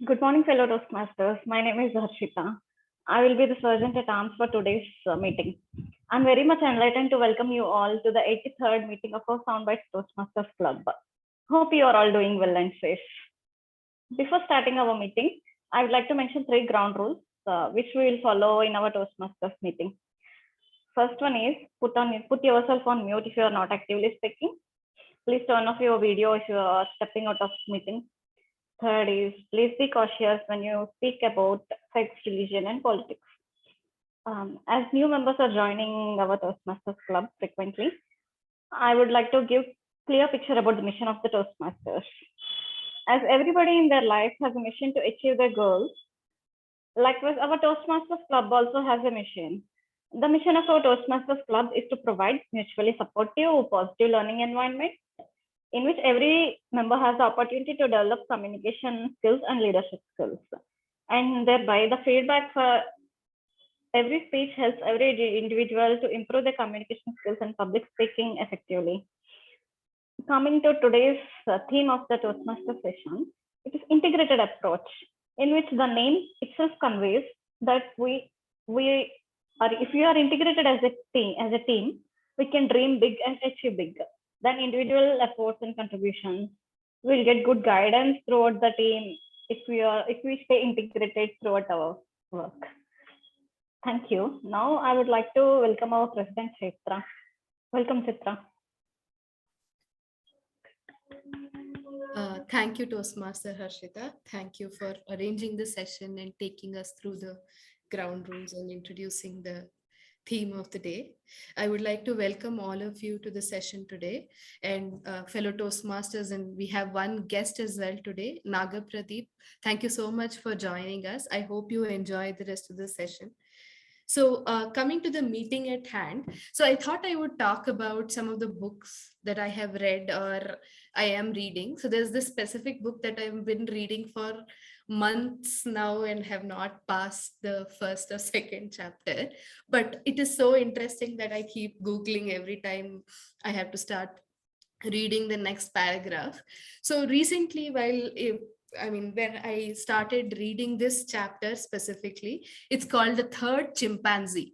Good morning, fellow Toastmasters. My name is Harshita. I will be the sergeant at arms for today's meeting. I'm very much enlightened to welcome you all to the 83rd meeting of our SoundBytes Toastmasters Club. Hope you are all doing well and safe. Before starting our meeting, I would like to mention three ground rules which we will follow in our Toastmasters meeting. First one is put yourself on mute if you are not actively speaking. Please turn off your video if you are stepping out of meeting. Third is please be cautious when you speak about sex, religion, and politics. As new members are joining our Toastmasters Club frequently, I would like to give clear picture about the mission of the Toastmasters. As everybody in their life has a mission to achieve their goals, likewise, our Toastmasters Club also has a mission. The mission of our Toastmasters Club is to provide mutually supportive, positive learning environment in which every member has the opportunity to develop communication skills and leadership skills. And thereby, the feedback for every speech helps every individual to improve their communication skills and public speaking effectively. Coming to today's theme of the Toastmaster session, it is integrated approach, in which the name itself conveys that we are, if we are integrated as a team, we can dream big and achieve big. Then individual efforts and contributions will get good guidance throughout the team if we stay integrated throughout our work. Thank you. Now I would like to welcome our President Chitra. Welcome, Chitra. Thank you, Toastmaster Harshita. Thank you for arranging the session and taking us through the ground rules and introducing the theme of the day. I would like to welcome all of you to the session today and fellow Toastmasters, and we have one guest as well today, Naga Pradeep. Thank you so much for joining us. I hope you enjoy the rest of the session. So coming to the meeting at hand, so I thought I would talk about some of the books that I have read or I am reading. So there's this specific book that I've been reading for months now and have not passed the first or second chapter. But it is so interesting that I keep Googling every time I have to start reading the next paragraph. So recently, when I started reading this chapter specifically, it's called The Third Chimpanzee,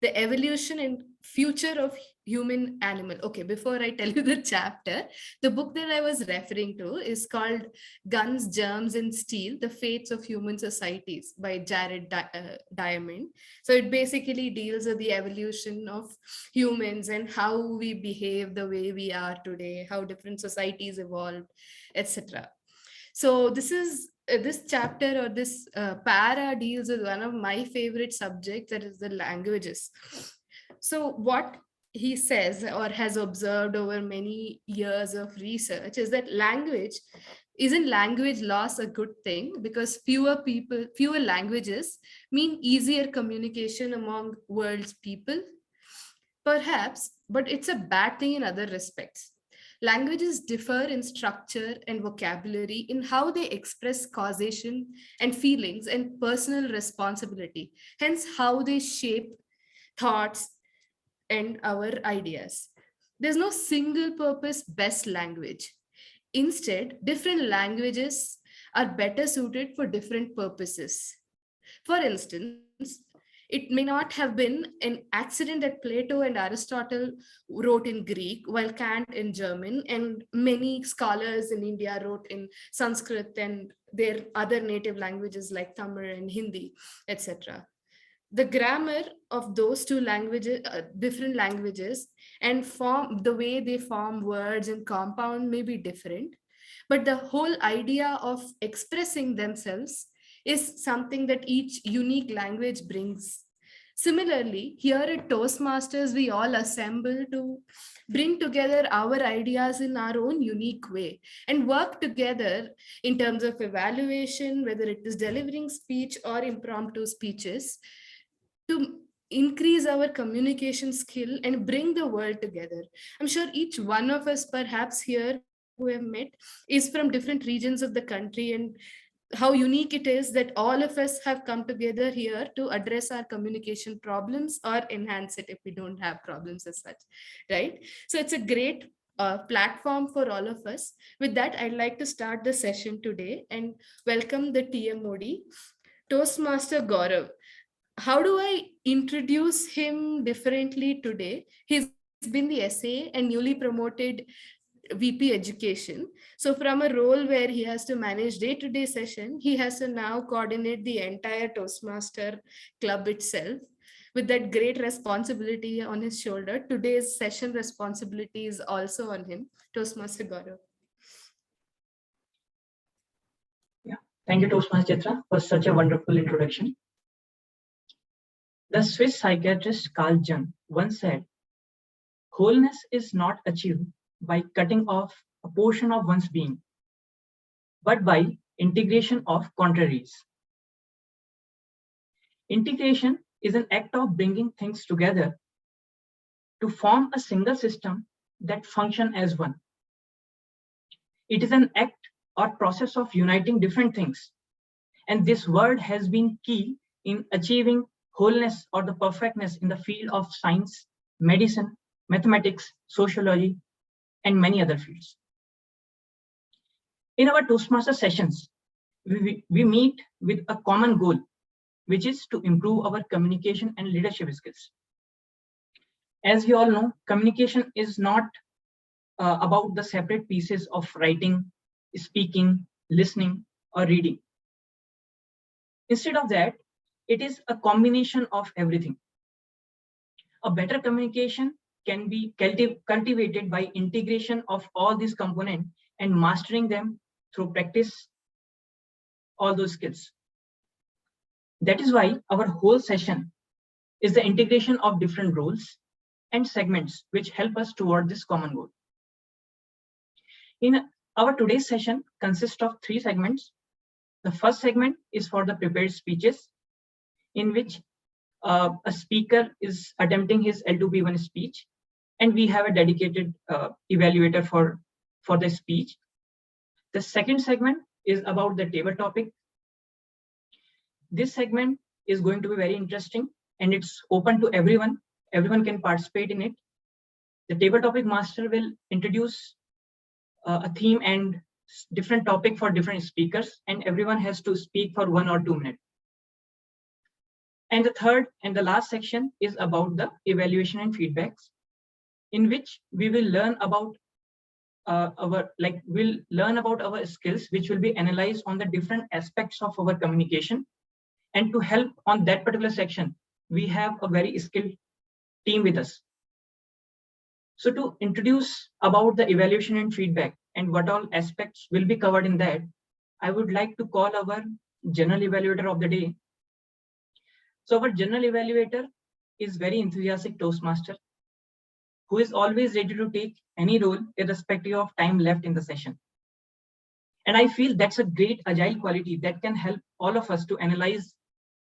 The Evolution and Future of Human Animal. Okay, before I tell you the chapter, the book that I was referring to is called Guns, Germs, and Steel, The Fates of Human Societies by Jared Diamond. So it basically deals with the evolution of humans and how we behave the way we are today, how different societies evolved, etc. So this chapter or this para deals with one of my favorite subjects, that is the languages. So what he says or has observed over many years of research is that isn't language loss a good thing, because fewer languages mean easier communication among world's people? Perhaps, but it's a bad thing in other respects. Languages differ in structure and vocabulary, in how they express causation and feelings and personal responsibility, hence, how they shape thoughts and our ideas. There's no single purpose best language. Instead, different languages are better suited for different purposes. For instance, it may not have been an accident that Plato and Aristotle wrote in Greek while Kant in German, and many scholars in India wrote in Sanskrit and their other native languages like Tamil and Hindi, etc. The grammar of those two languages, different languages, and the way they form words and compound may be different, but the whole idea of expressing themselves is something that each unique language brings. Similarly, here at Toastmasters, we all assemble to bring together our ideas in our own unique way and work together in terms of evaluation, whether it is delivering speech or impromptu speeches, to increase our communication skill and bring the world together. I'm sure each one of us, perhaps here who have met, is from different regions of the country, and how unique it is that all of us have come together here to address our communication problems or enhance it if we don't have problems as such, right? So it's a great platform for all of us. With that, I'd like to start the session today and welcome the TMOD, Toastmaster Gaurav. How do I introduce him differently today? He's been the SA and newly promoted VP Education. So from a role where he has to manage day-to-day session, he has to now coordinate the entire Toastmaster club itself. With that great responsibility on his shoulder, today's session responsibility is also on him. Toastmaster Gaurav. Yeah. Thank you, Toastmaster Chitra, for such a wonderful introduction. The Swiss psychiatrist Carl Jung once said, wholeness is not achieved by cutting off a portion of one's being, but by integration of contraries. Integration is an act of bringing things together to form a single system that function as one. It is an act or process of uniting different things. And this word has been key in achieving wholeness or the perfectness in the field of science, medicine, mathematics, sociology, and many other fields. In our Toastmaster sessions, we meet with a common goal, which is to improve our communication and leadership skills. As you all know, communication is not about the separate pieces of writing, speaking, listening, or reading. Instead of that, it is a combination of everything. A better communication can be cultivated by integration of all these components and mastering them through practice, all those skills. That is why our whole session is the integration of different roles and segments which help us toward this common goal. In our today's session consists of 3 segments. The first segment is for the prepared speeches, in which a speaker is attempting his L2P1 speech, and we have a dedicated evaluator for the speech. The second segment is about the table topic. This segment is going to be very interesting and it's open to everyone. Everyone can participate in it. The table topic master will introduce a theme and different topic for different speakers, and everyone has to speak for 1 or 2 minutes. And the third and the last section is about the evaluation and feedbacks, in which we will learn about our skills, which will be analyzed on the different aspects of our communication. And to help on that particular section, we have a very skilled team with us. So to introduce about the evaluation and feedback and what all aspects will be covered in that, I would like to call our general evaluator of the day. So our general evaluator is very enthusiastic Toastmaster, who is always ready to take any role irrespective of time left in the session. And I feel that's a great agile quality that can help all of us to analyze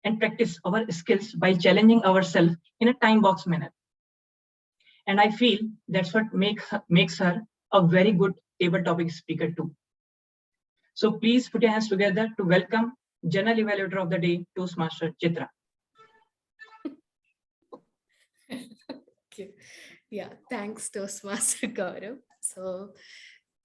and practice our skills by challenging ourselves in a time box manner. And I feel that's what makes her a very good table topic speaker too. So please put your hands together to welcome General Evaluator of the Day, Toastmaster Chitra. Okay. Yeah, thanks, Toastmaster Gaurav. So,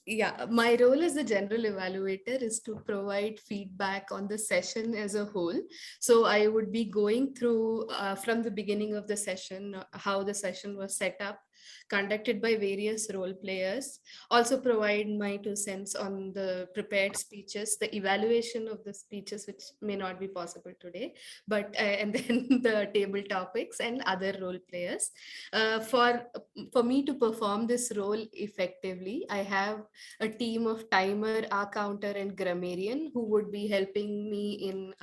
yeah, my role as the general evaluator is to provide feedback on the session as a whole. So I would be going through from the beginning of the session, how the session was set up, conducted by various role players, also provide my 2 cents on the prepared speeches, the evaluation of the speeches, which may not be possible today, but and then the table topics and other role players. For me to perform this role effectively, I have a team of timer, counter, and grammarian who would be helping me in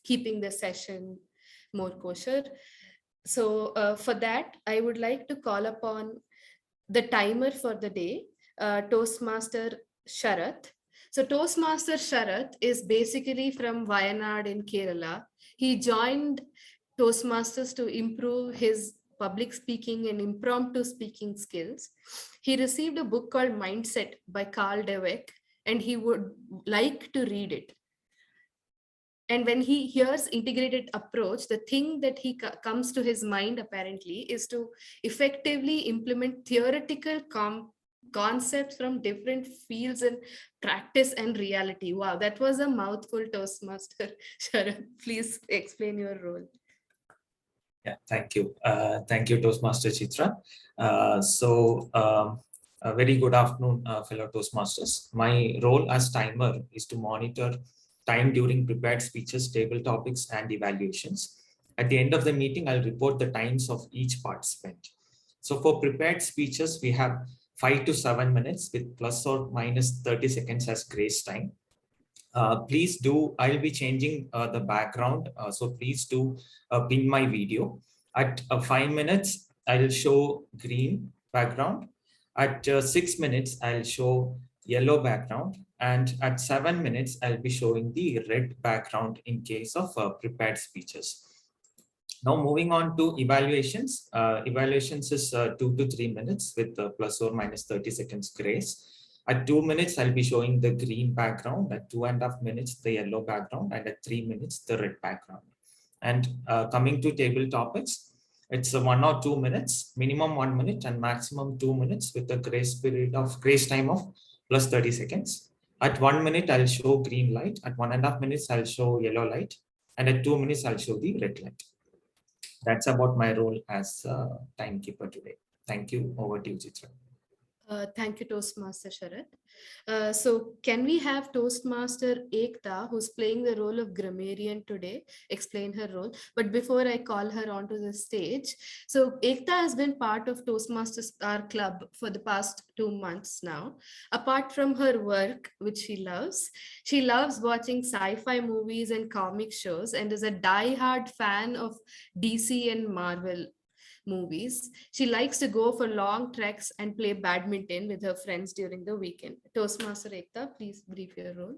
keeping the session more kosher. So for that, I would like to call upon the timer for the day, Toastmaster Sharath. So Toastmaster Sharath is basically from Wayanad in Kerala. He joined Toastmasters to improve his public speaking and impromptu speaking skills. He received a book called Mindset by Carl Dweck, and he would like to read it. And when he hears integrated approach, the thing that comes to his mind apparently is to effectively implement theoretical concepts from different fields and practice and reality. Wow, that was a mouthful, Toastmaster. Sharan, please explain your role. Yeah, thank you. Thank you, Toastmaster Chitra. A very good afternoon, fellow Toastmasters. My role as timer is to monitor time during prepared speeches, table topics, and evaluations. At the end of the meeting, I'll report the times of each participant. So for prepared speeches, we have 5 to 7 minutes with plus or minus 30 seconds as grace time. Please do, I'll be changing the background. So please do pin my video. At 5 minutes, I'll show green background. At 6 minutes, I'll show yellow background. And at 7 minutes, I'll be showing the red background in case of prepared speeches. Now moving on to evaluations. Evaluations is 2 to 3 minutes with plus or minus 30 seconds grace. At 2 minutes, I'll be showing the green background. At 2.5 minutes, the yellow background. And at 3 minutes, the red background. And coming to table topics, it's 1 or 2 minutes, minimum 1 minute and maximum 2 minutes with a grace time of plus 30 seconds. At 1 minute, I'll show green light. At 1.5 minutes, I'll show yellow light. And at 2 minutes, I'll show the red light. That's about my role as timekeeper today. Thank you. Over to you, Chitra. Thank you, Toastmaster Sharat. So can we have Toastmaster Ekta, who's playing the role of grammarian today, explain her role? But before I call her onto the stage, so Ekta has been part of Toastmasters, our club, for the past 2 months now. Apart from her work, which she loves watching sci-fi movies and comic shows and is a die-hard fan of DC and Marvel movies. She likes to go for long treks and play badminton with her friends during the weekend. Toastmaster Ekta, please brief your role.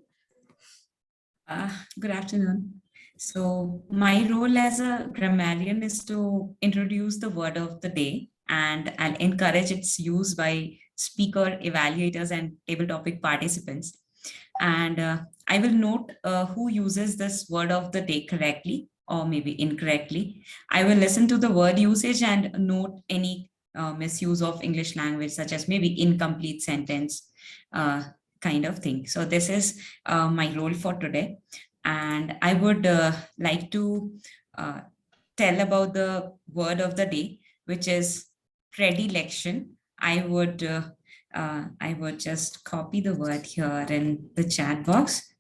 Good afternoon. So my role as a grammarian is to introduce the word of the day and I'll encourage its use by speaker, evaluators, and table topic participants. And I will note who uses this word of the day correctly or maybe incorrectly. I will listen to the word usage and note any misuse of English language, such as maybe incomplete sentence kind of thing. So this is my role for today. And I would like to tell about the word of the day, which is predilection. I would just copy the word here in the chat box.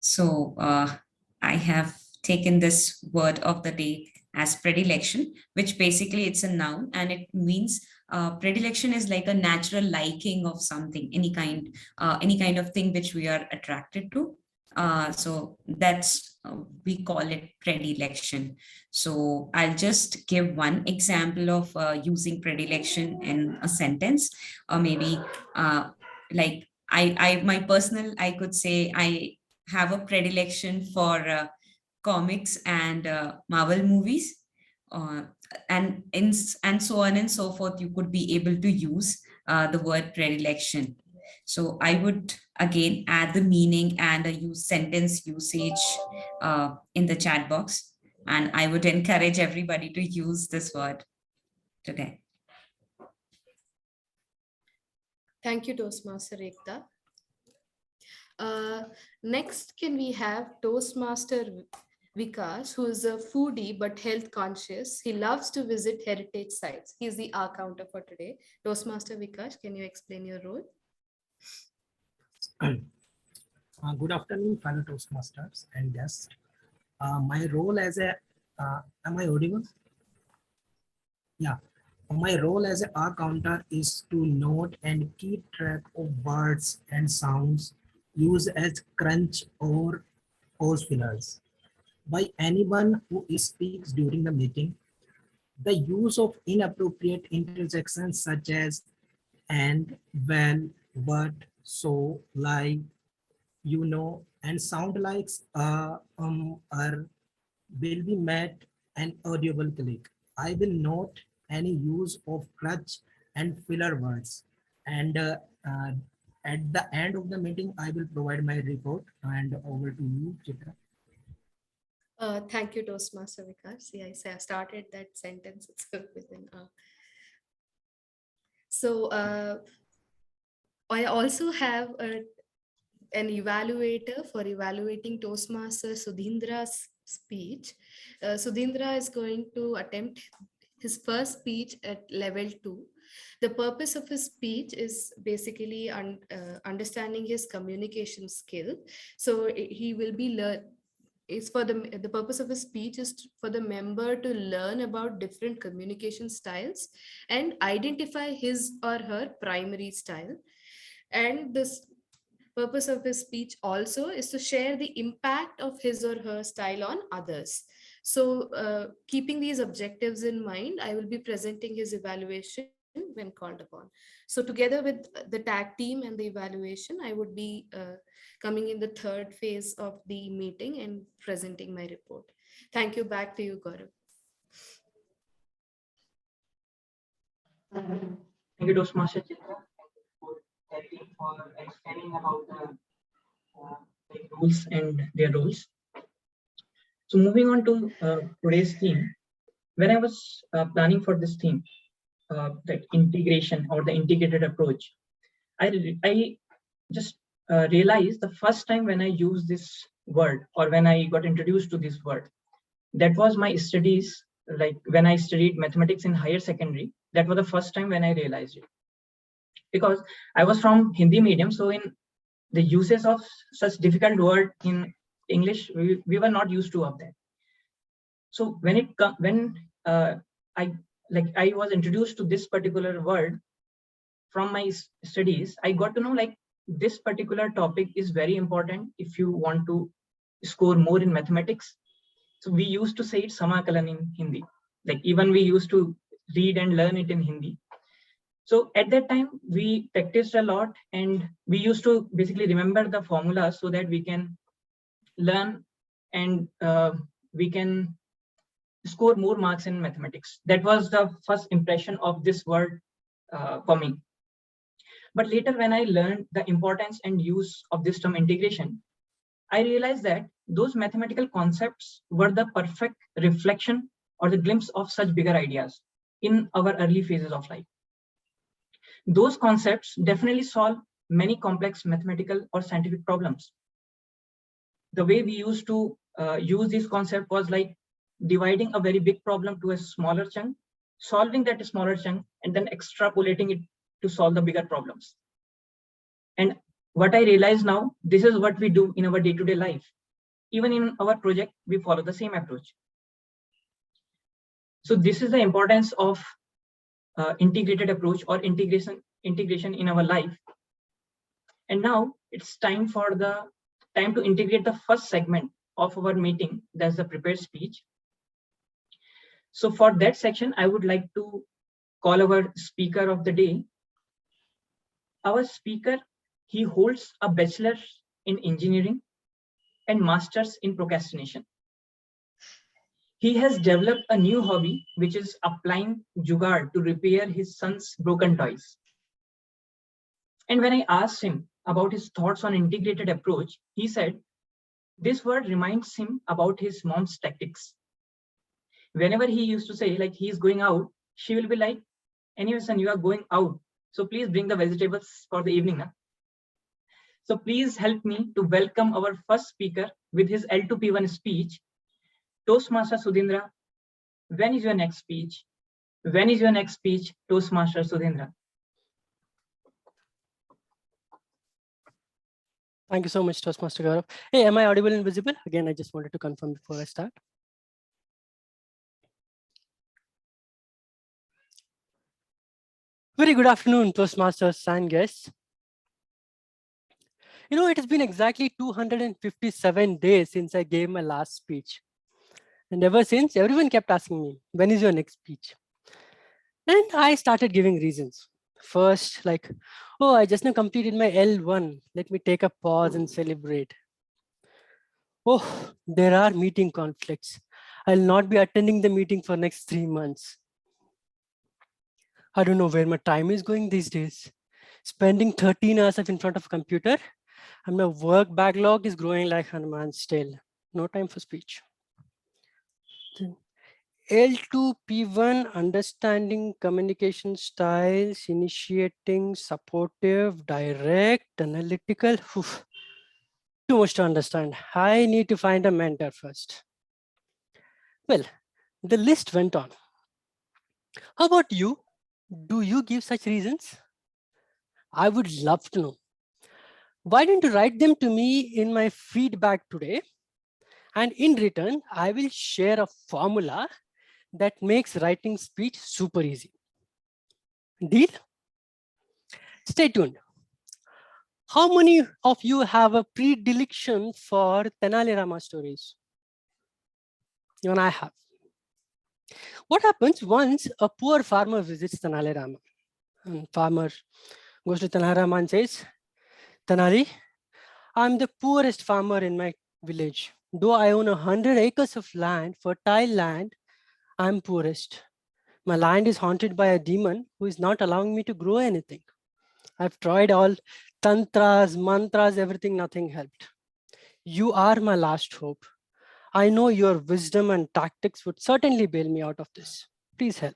So I have taken this word of the day as predilection, which basically it's a noun and it means predilection is like a natural liking of something, any kind of thing which we are attracted to. So that's, we call it predilection. So I'll just give one example of using predilection in a sentence, or maybe like I could say I have a predilection for comics and Marvel movies, and so on and so forth. You could be able to use the word predilection. So I would again add the meaning and use sentence usage in the chat box, and I would encourage everybody to use this word today. Thank you, Toastmaster Ekta. Next, can we have Toastmaster Vikas, who is a foodie but health conscious. He loves to visit heritage sites. He's the R counter for today. Toastmaster Vikas, can you explain your role? Good afternoon, fellow Toastmasters and guests. My role as a, am I audible? Yeah. My role as a R counter is to note and keep track of words and sounds used as crunch or pause fillers by anyone who speaks during the meeting. The use of inappropriate interjections such as and, well, but, so, like, you know, and sound likes are will be met an audible click. I will note any use of crutch and filler words, and at the end of the meeting I will provide my report. And over to you, Chitra. Thank you, Toastmaster Vikas. Yeah, I started that sentence itself within. So I also have an evaluator for evaluating Toastmaster Sudhindra's speech. Sudhindra is going to attempt his first speech at level 2. The purpose of his speech is basically understanding his communication skill. So he will be is for the purpose of his speech is for the member to learn about different communication styles and identify his or her primary style. And this purpose of his speech also is to share the impact of his or her style on others. So keeping these objectives in mind, I will be presenting his evaluation when called upon. So together with the tag team and the evaluation, I would be coming in the third phase of the meeting and presenting my report. Thank you. Back to you, Gaurav. Thank you, Toastmaster Chitra, for explaining about the rules and their roles. So moving on to today's theme, when I was planning for this theme, that integration or the integrated approach, I just realized the first time when I used this word or when I got introduced to this word, that was my studies, like when I studied mathematics in higher secondary. That was the first time when I realized it, because I was from Hindi medium, so in the uses of such difficult word in English, we were not used to of that. So when I was introduced to this particular word from my studies, I got to know like this particular topic is very important if you want to score more in mathematics. So we used to say it Samakalan in Hindi. Like even we used to read and learn it in Hindi. So at that time, we practiced a lot and we used to basically remember the formulas so that we can learn and we can score more marks in mathematics. That was the first impression of this word for me. But later when I learned the importance and use of this term integration, I realized that those mathematical concepts were the perfect reflection or the glimpse of such bigger ideas in our early phases of life. Those concepts definitely solve many complex mathematical or scientific problems. The way we used to use this concept was like dividing a very big problem to a smaller chunk, solving that smaller chunk, and then extrapolating it to solve the bigger problems. And what I realize now, this is what we do in our day-to-day life. Even in our project, we follow the same approach. So this is the importance of integrated approach or integration in our life. And now it's time to integrate the first segment of our meeting, that's the prepared speech. So for that section, I would like to call our speaker of the day. Our speaker, he holds a bachelor's in engineering and master's in procrastination. He has developed a new hobby, which is applying jugaad to repair his son's broken toys. And when I asked him about his thoughts on integrated approach, he said, this word reminds him about his mom's tactics. Whenever he used to say like he's going out, she will be like, anyway, son, you are going out. So please bring the vegetables for the evening. Huh? So please help me to welcome our first speaker with his L2P1 speech. Toastmaster Sudhindra, when is your next speech? When is your next speech, Toastmaster Sudhindra? Thank you so much, Toastmaster Gaurav. Hey, am I audible and visible? Again, I just wanted to confirm before I start. Very good afternoon, Toastmasters and guests. You know, it has been exactly 257 days since I gave my last speech. And ever since, everyone kept asking me, when is your next speech? And I started giving reasons. First, like, oh, I just now completed my L1. Let me take a pause and celebrate. Oh, there are meeting conflicts. I'll not be attending the meeting for next 3 months. I don't know where my time is going these days. Spending 13 hours in front of a computer, and my work backlog is growing like Hanuman's tail. No time for speech. L2P1, understanding communication styles, initiating, supportive, direct, analytical. Oof, too much to understand. I need to find a mentor first. Well, the list went on. How about you? Do you give such reasons? I would love to know. Why don't you write them to me in my feedback today? And in return, I will share a formula that makes writing speech super easy. Deal? Stay tuned. How many of you have a predilection for Tenali Rama stories? Even I have. What happens once a poor farmer visits Tenali Rama? And farmer goes to Tenali Rama and says, Tenali, I'm the poorest farmer in my village. Though I own 100 acres of land, fertile land, I'm poorest. My land is haunted by a demon who is not allowing me to grow anything. I've tried all tantras, mantras, everything, nothing helped. You are my last hope. I know your wisdom and tactics would certainly bail me out of this. Please help.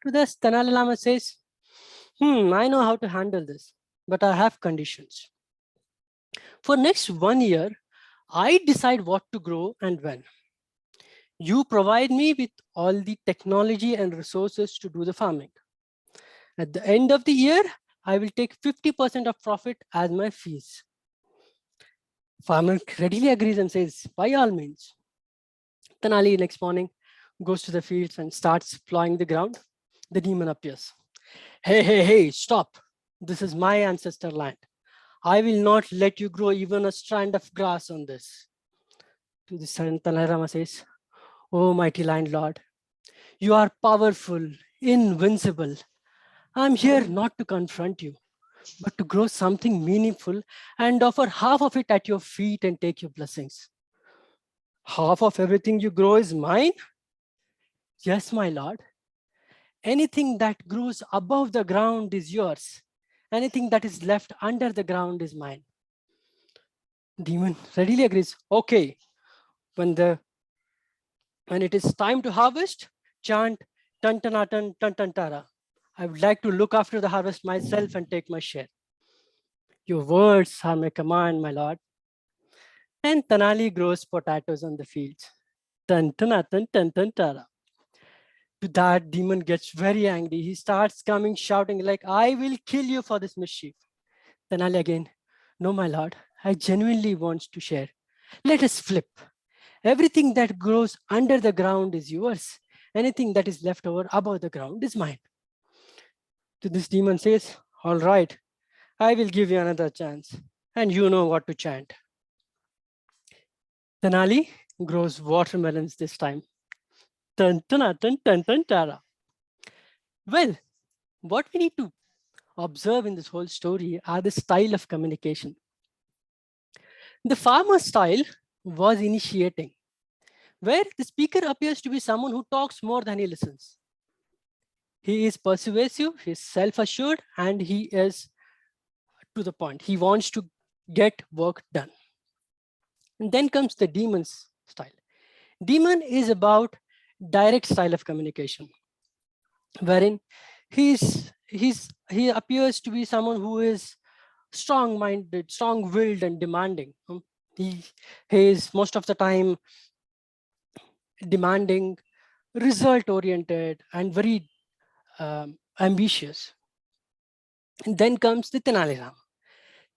To this, Tenali Lama says, I know how to handle this, but I have conditions. For next 1 year, I decide what to grow and when. You provide me with all the technology and resources to do the farming. At the end of the year, I will take 50% of profit as my fees. Farmer readily agrees and says, by all means. Tenali next morning goes to the fields and starts plowing the ground. The demon appears. Hey, stop. This is my ancestor land. I will not let you grow even a strand of grass on this. To this, Tenali Rama says, oh, mighty landlord, you are powerful, invincible. I'm here not to confront you, but to grow something meaningful and offer half of it at your feet and take your blessings. Half of everything you grow is mine? Yes, my lord. Anything that grows above the ground is yours. Anything that is left under the ground is mine. Demon readily agrees. Okay, when it is time to harvest, chant tantanatan tantantara. I would like to look after the harvest myself and take my share. Your words are my command, my lord. And Tenali grows potatoes on the fields. Tantanatan tantantara. To that, demon gets very angry. He starts coming, shouting like, I will kill you for this mischief. Tenali again, no, my lord, I genuinely want to share. Let us flip. Everything that grows under the ground is yours. Anything that is left over above the ground is mine. To this, demon says, all right, I will give you another chance. And you know what to chant. Tenali grows watermelons this time. Well, what we need to observe in this whole story are the style of communication. The farmer style was initiating, where the speaker appears to be someone who talks more than he listens. He is persuasive, he is self-assured, and he is to the point. He wants to get work done. And then comes the demon's style. Demon is about direct style of communication, wherein he appears to be someone who is strong-minded, strong-willed, and demanding. He is most of the time demanding, result-oriented, and very ambitious. And then comes the Tenali Rama.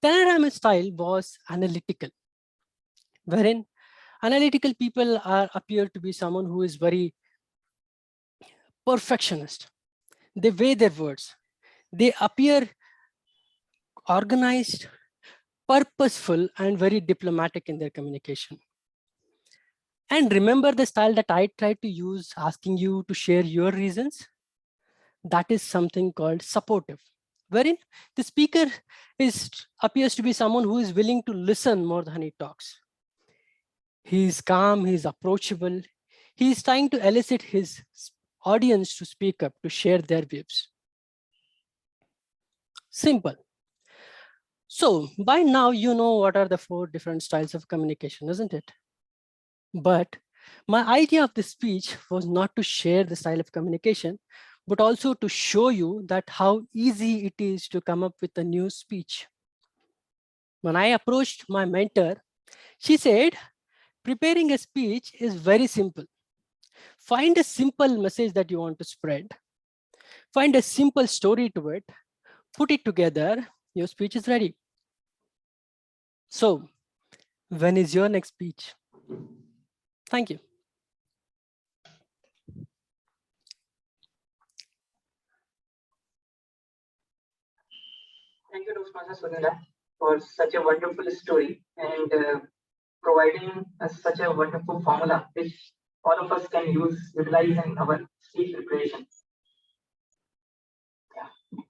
Tenali Rama's style was analytical, wherein analytical people appear to be someone who is very perfectionist. They weigh their words. They appear organized, purposeful, and very diplomatic in their communication. And remember the style that I tried to use, asking you to share your reasons? That is something called supportive, wherein the speaker appears to be someone who is willing to listen more than he talks. He's calm, he's approachable. He's trying to elicit his audience to speak up, to share their views. Simple. So by now, you know what are the 4 different styles of communication, isn't it? But My idea of this speech was not to share the style of communication, but also to show you that how easy it is to come up with a new speech. When I approached my mentor, she said, preparing a speech is very simple. Find a simple message that you want to spread. Find a simple story to it, put it together, your speech is ready. So, when is your next speech? Thank you. Thank you, Toastmasters Sudhindra, for such a wonderful story and providing us such a wonderful formula which all of us can utilize in our speech preparation. Yeah.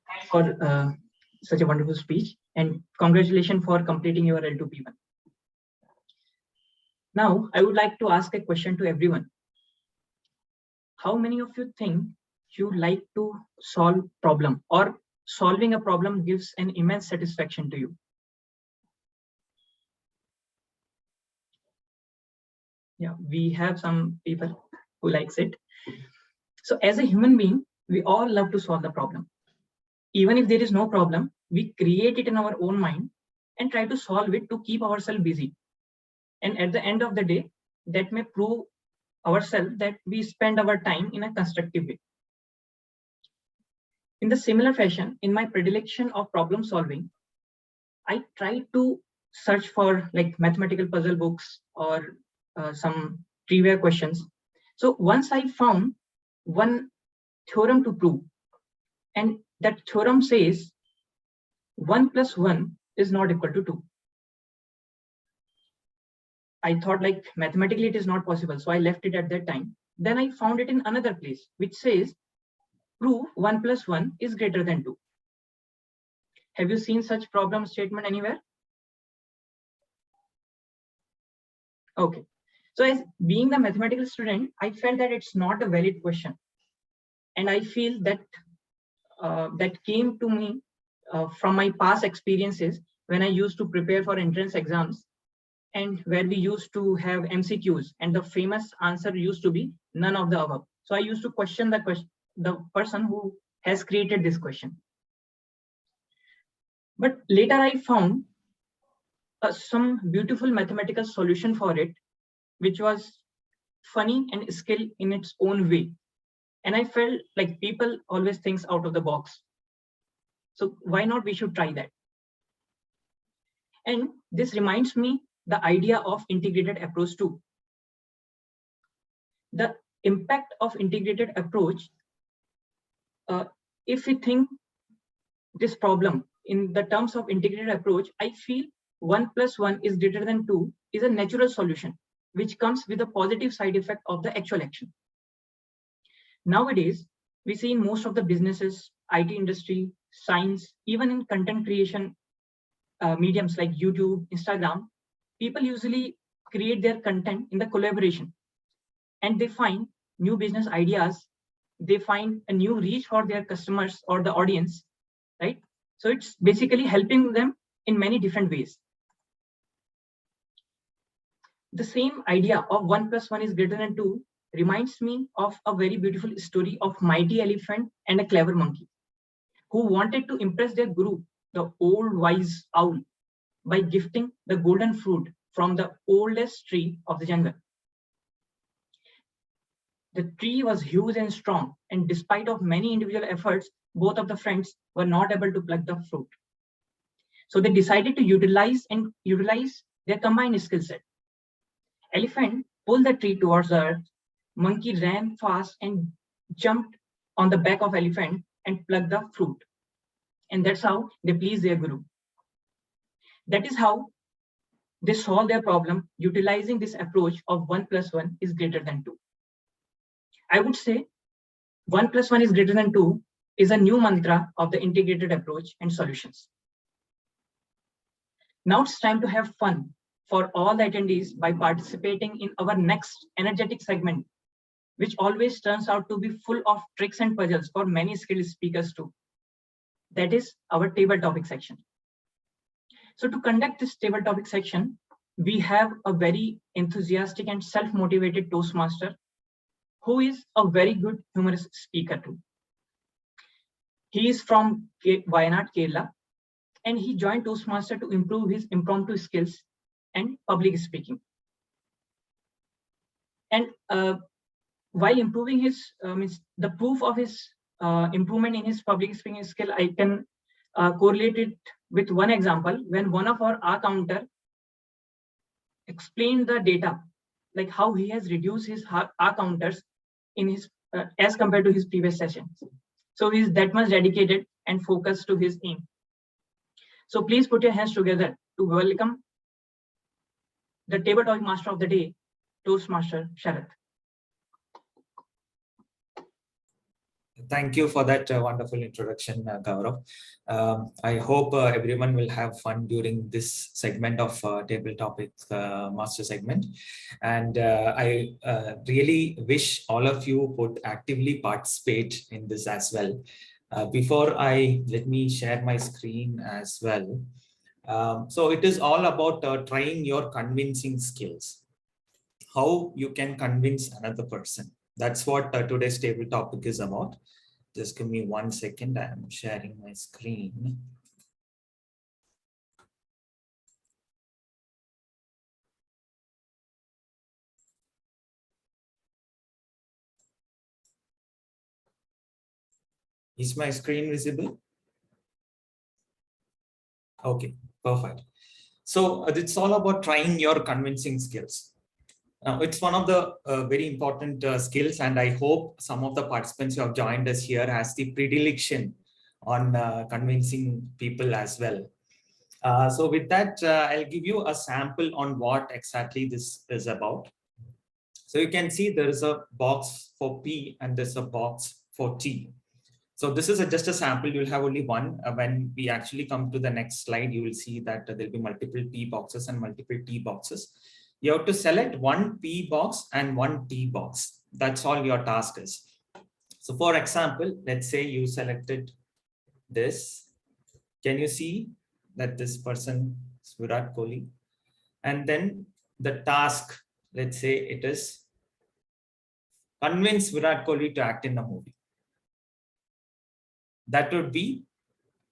Thanks for such a wonderful speech, and congratulations for completing your L2P1. Now, I would like to ask a question to everyone. How many of you think you like to solve problem, or solving a problem gives an immense satisfaction to you? Yeah, we have some people who likes it. So as a human being, we all love to solve the problem. Even if there is no problem, we create it in our own mind and try to solve it to keep ourselves busy. And at the end of the day, that may prove ourselves that we spend our time in a constructive way. In the similar fashion, in my predilection of problem solving, I try to search for like mathematical puzzle books or some trivia questions. So once I found one theorem to prove, and that theorem says 1 + 1 is not equal to 2. I thought like mathematically it is not possible, so I left it at that time. Then I found it in another place which says prove 1 + 1 is greater than 2. Have you seen such problem statement anywhere? Okay. So as being the mathematical student, I felt that it's not a valid question. And I feel that that came to me from my past experiences when I used to prepare for entrance exams, and where we used to have MCQs, and the famous answer used to be none of the above. So I used to question the person who has created this question. But later I found some beautiful mathematical solution for it, which was funny and skill in its own way. And I felt like people always thinks out of the box. So why not we should try that? And this reminds me the idea of integrated approach too. The impact of integrated approach, if we think this problem in the terms of integrated approach, I feel 1 + 1 is greater than 2 is a natural solution, which comes with a positive side effect of the actual action. Nowadays, we see in most of the businesses, IT industry, science, even in content creation mediums like YouTube, Instagram, people usually create their content in the collaboration, and they find new business ideas, they find a new reach for their customers or the audience, right? So it's basically helping them in many different ways. The same idea of 1 + 1 is greater than 2 reminds me of a very beautiful story of mighty elephant and a clever monkey who wanted to impress their guru, the old wise owl, by gifting the golden fruit from the oldest tree of the jungle. The tree was huge and strong, and despite of many individual efforts, both of the friends were not able to pluck the fruit. So they decided to utilize their combined skill set. Elephant pulled the tree towards the earth. Monkey ran fast and jumped on the back of elephant and plucked the fruit. And that's how they pleased their guru. That is how they solve their problem utilizing this approach of 1 + 1 is greater than 2. I would say 1 + 1 is greater than 2 is a new mantra of the integrated approach and solutions. Now it's time to have fun for all the attendees by participating in our next energetic segment, which always turns out to be full of tricks and puzzles for many skilled speakers too. That is our table topic section. So to conduct this table topic section, we have a very enthusiastic and self-motivated Toastmaster who is a very good humorous speaker too. He is from Wayanad, Kerala, and he joined Toastmaster to improve his impromptu skills and public speaking. And while improving his, the proof of his improvement in his public speaking skill, I can correlate it with one example when one of our counter explained the data, like how he has reduced his R counters in his as compared to his previous sessions. So he is that much dedicated and focused to his aim. So please put your hands together to welcome the table topic master of the day, Toastmaster Sharath. Thank you for that wonderful introduction, Gaurav. I hope everyone will have fun during this segment of Table Topics Master segment. And I really wish all of you would actively participate in this as well. Let me share my screen as well. So it is all about trying your convincing skills. How you can convince another person. That's what today's table topic is about. Just give me 1 second. I'm sharing my screen. Is my screen visible? Okay, perfect. So it's all about trying your convincing skills. Now, it's one of the very important skills, and I hope some of the participants who have joined us here has the predilection on convincing people as well. So with that, I'll give you a sample on what exactly this is about. So you can see there is a box for P and there's a box for T. So this is just a sample. You'll have only one. When we actually come to the next slide, you will see that there'll be multiple P boxes and multiple T boxes. You have to select one P box and one T box. That's all your task is. So for example, let's say you selected this. Can you see that this person is Virat Kohli? And then the task, let's say it is convince Virat Kohli to act in a movie. That would be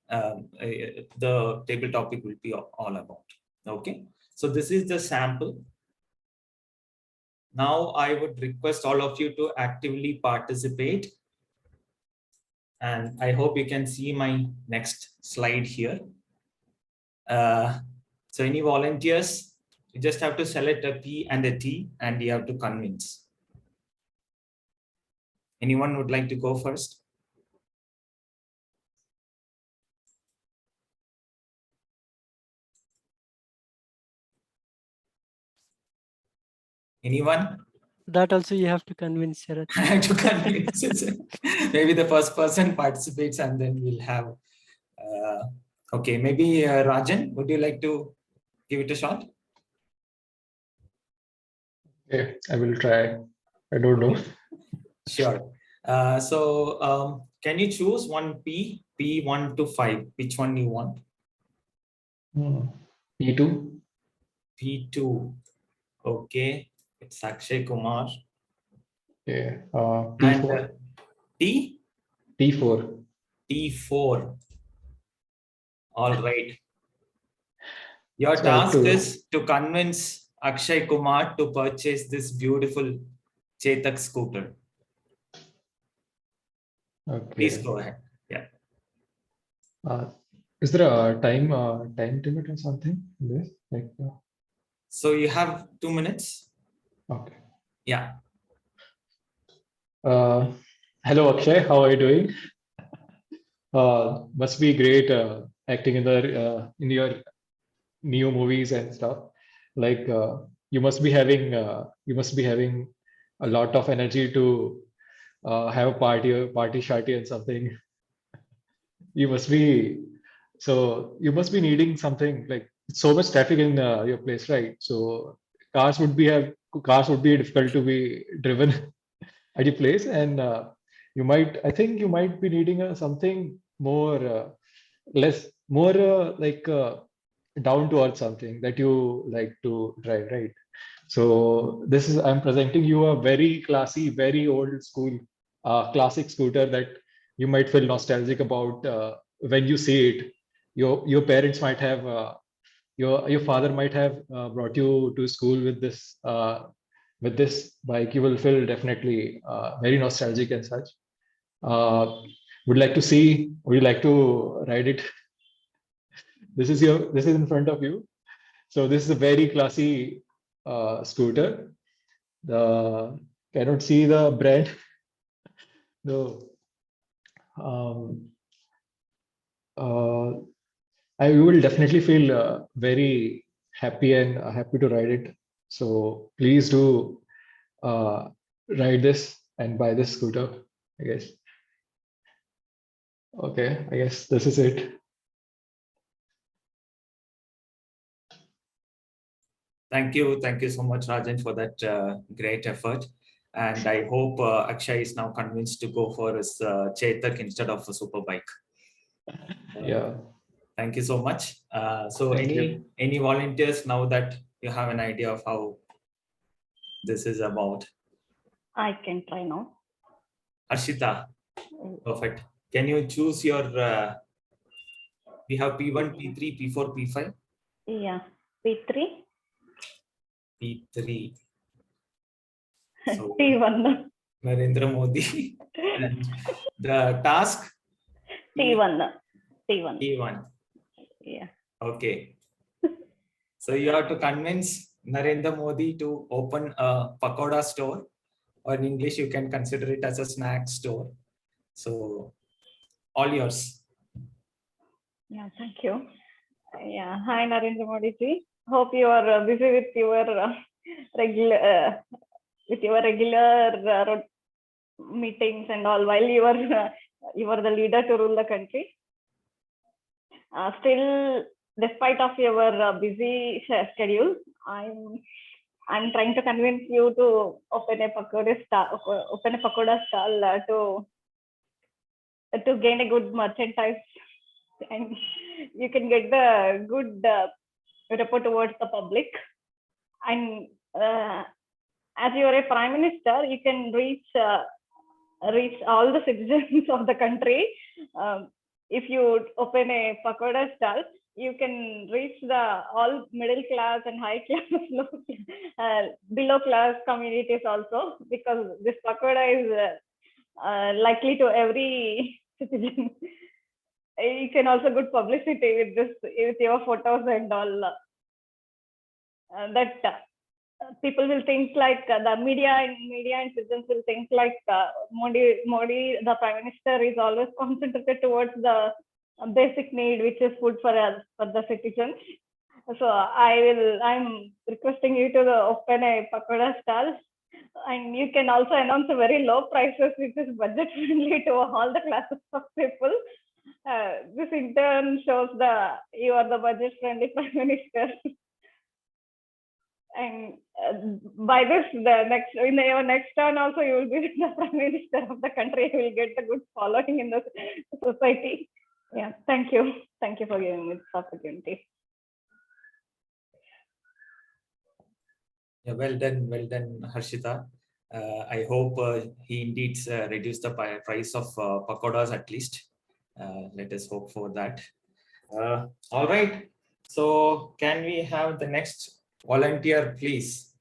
the table topic will be all about. Okay, so this is the sample. Now I would request all of you to actively participate. And I hope you can see my next slide here. So any volunteers, you just have to select a P and a T and you have to convince. Anyone would like to go first? Anyone? That also you have to convince Sharath. I have to convince. Maybe the first person participates and then we'll have. Okay, maybe Rajan, would you like to give it a shot? Okay, I will try. I don't know. Sure. Can you choose one P1 to 5? Which one you want? P2. P2. Okay, it's Akshay Kumar. Okay. And P4. T? T4. T4. All right. Your So task is to convince Akshay Kumar to purchase this beautiful Chetak scooter. Okay. Please go ahead. Yeah. Is there a time limit or something in this? Like, So you have 2 minutes. okay. Yeah. Hello, Akshay. How are you doing? Must be great acting in your new movies and stuff. Like you must be having a lot of energy to have a party sharty and something. You must be needing something like so much traffic in your place, right? So cars would be difficult to be driven at your place, and I think you might be needing something more down to earth something that you like to drive, right? So this is, I'm presenting you a very classy, very old school, classic scooter that you might feel nostalgic about when you see it. Your parents might have, your father might have brought you to school with this bike. You will feel definitely very nostalgic and such. Would like to see, would you like to ride it? This is in front of you. So this is a very classy scooter. The cannot see the brand. No. I will definitely feel very happy and happy to ride it. So please do ride this and buy this scooter, I guess. Okay, I guess this is it. Thank you so much, Rajan, for that great effort. And I hope Akshay is now convinced to go for his Chetak instead of a superbike. Yeah. Thank you so much. So Thank you. any volunteers now that you have an idea of how this is about? I can try now. Arshita, perfect. Can you choose your, we have P1, P3, P4, P5? Yeah, P3. P3. So, T1. Narendra Modi. And the task? T1. T1. T1. Yeah. Okay. So you have to convince Narendra Modi to open a pakoda store, or in English, you can consider it as a snack store. So all yours. Yeah, thank you. Yeah, hi Narendra Modi ji. Hope you are busy with your regular meetings and all while you are the leader to rule the country. Still, despite of your busy schedule, I'm trying to convince you to open a pakoda stall to gain a good merchandise, and you can get the good rapport towards the public. And as you are a prime minister, you can reach all the citizens of the country. If you open a pakoda stall, you can reach all middle class and high class, below class communities also, because this pakoda is likely to every citizen. You can also good publicity with this, with your photos and all. That people will think like the media and citizens will think like Modi, the prime minister, is always concentrated towards the basic need, which is food for the citizens. So I'm requesting you to open a pakoda stall, and you can also announce a very low prices, which is budget friendly to all the classes of people. This in turn shows you are the budget friendly prime minister. And by this, in your next turn also, you will be the prime minister of the country. You will get a good following in the society. Yeah, thank you for giving me this opportunity. Yeah, well done, Harshita. I hope he indeed reduced the price of pakodas at least. Let us hope for that. All right. So can we have the next volunteer, please?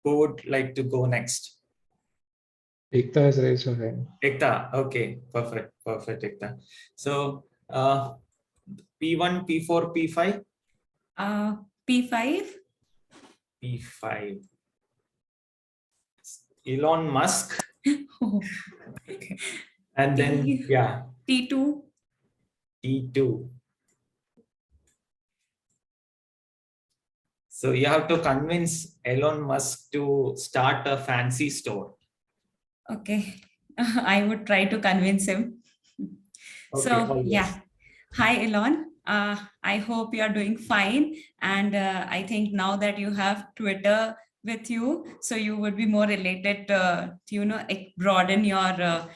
Who would like to go next? Ekta has raised her hand. Ekta. Okay, perfect, Ekta. So P1, P4, P5? P5. P5. Elon Musk. Oh. And then, yeah. T2. T2. So you have to convince Elon Musk to start a fancy store. Okay, I would try to convince him. Okay, So yeah, hi Elon. I hope you are doing fine, and I think now that you have Twitter with you, so you would be more related to broaden your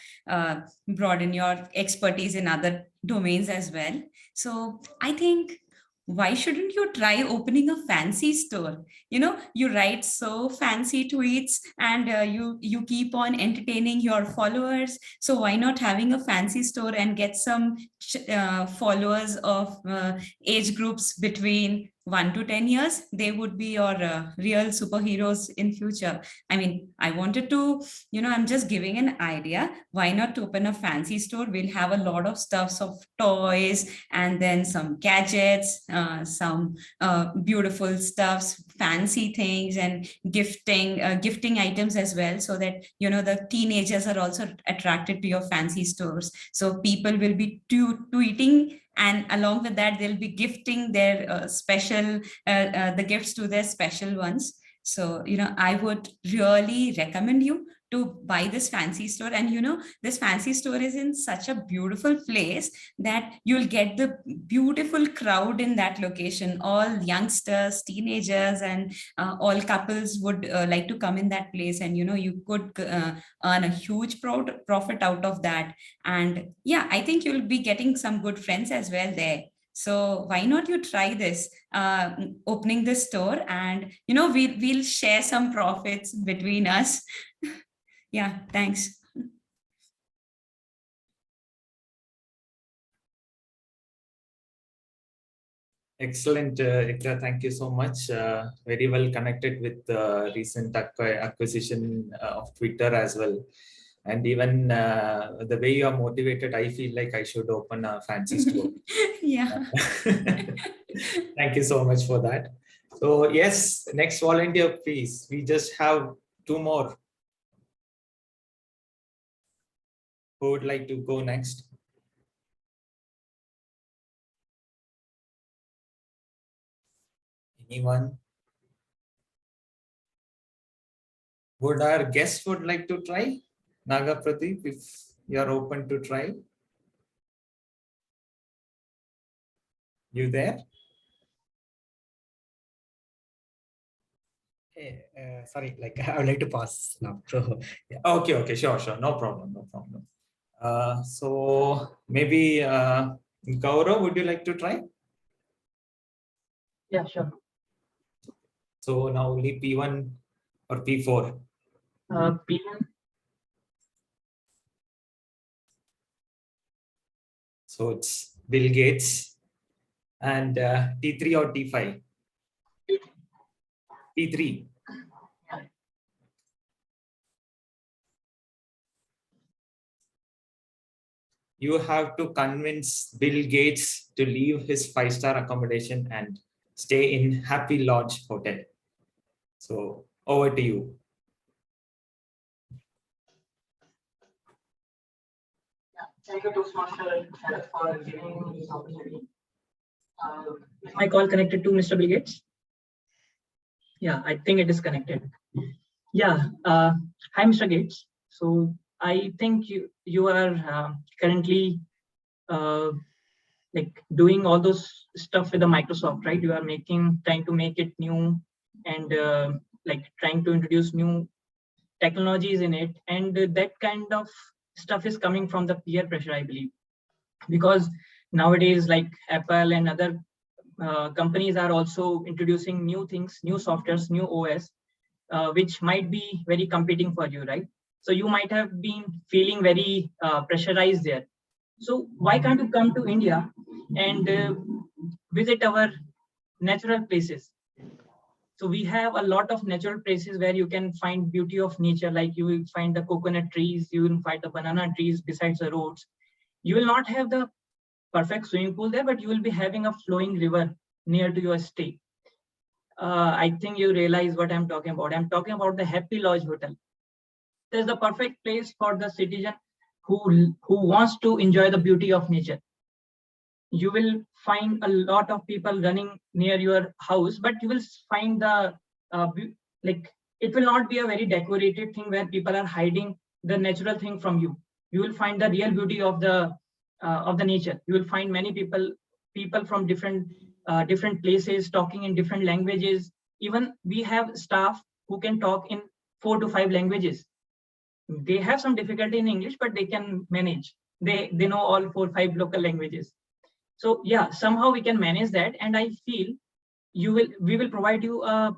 expertise in other domains as well. So I think why shouldn't you try opening a fancy store? You write so fancy tweets and you keep on entertaining your followers. So why not having a fancy store and get some followers of age groups between 1 to 10 years? They would be your real superheroes in future. I mean, I wanted to, I'm just giving an idea. Why not open a fancy store? We'll have a lot of stuffs of toys and then some gadgets, some beautiful stuffs, fancy things, and gifting items as well, so that the teenagers are also attracted to your fancy stores. So people will be tweeting, and along with that they'll be gifting their special the gifts to their special ones. So I would really recommend you to buy this fancy store. And this fancy store is in such a beautiful place that you'll get the beautiful crowd in that location. All youngsters, teenagers, and all couples would like to come in that place, and you could earn a huge profit out of that. And yeah, I think you'll be getting some good friends as well there. So why not you try this, opening this store, and we'll share some profits between us. Yeah, thanks. Excellent, Ikra. Thank you so much. Very well connected with the recent acquisition of Twitter as well. And even the way you are motivated, I feel like I should open a fancy store. Yeah. Thank you so much for that. So yes, next volunteer, please. We just have 2 more. Who would like to go next? Anyone? Would our guest would like to try? Naga Pradeep, if you are open to try. You there? Sorry, like I would like to pause now. So yeah. Okay, sure, no problem. So maybe Gaurav, would you like to try? Yeah, sure. So now only P1 or P4? P1. So it's Bill Gates. And T3 or T5? T3. You have to convince Bill Gates to leave his 5-star accommodation and stay in Happy Lodge Hotel. So over to you. Thank you, Toastmasters, for giving me this opportunity. Is my call connected to Mr. Bill Gates? Yeah, I think it is connected. Yeah. Hi, Mr. Gates. So I think you are currently like doing all those stuff with the Microsoft, right? You are trying to make it new, and like trying to introduce new technologies in it, and that kind of stuff is coming from the peer pressure, I believe, because nowadays like Apple and other companies are also introducing new things, new softwares, new OS, which might be very competing for you, right? So you might have been feeling very pressurized there. So why can't you come to India and visit our natural places? So we have a lot of natural places where you can find beauty of nature, like you will find the coconut trees, you will find the banana trees besides the roads. You will not have the perfect swimming pool there, but you will be having a flowing river near to your stay. I think you realize what I'm talking about. I'm talking about the Happy Lodge Hotel. There's the perfect place for the citizen who wants to enjoy the beauty of nature. You will find a lot of people running near your house, but you will find the like it will not be a very decorated thing where people are hiding the natural thing from you. You will find the real beauty of the nature. You will find many people from different places talking in different languages. Even we have staff who can talk in 4 to 5 languages. They have some difficulty in English, but they can manage. They know all 4 or 5 local languages. So yeah, somehow we can manage that, and I feel we will provide you a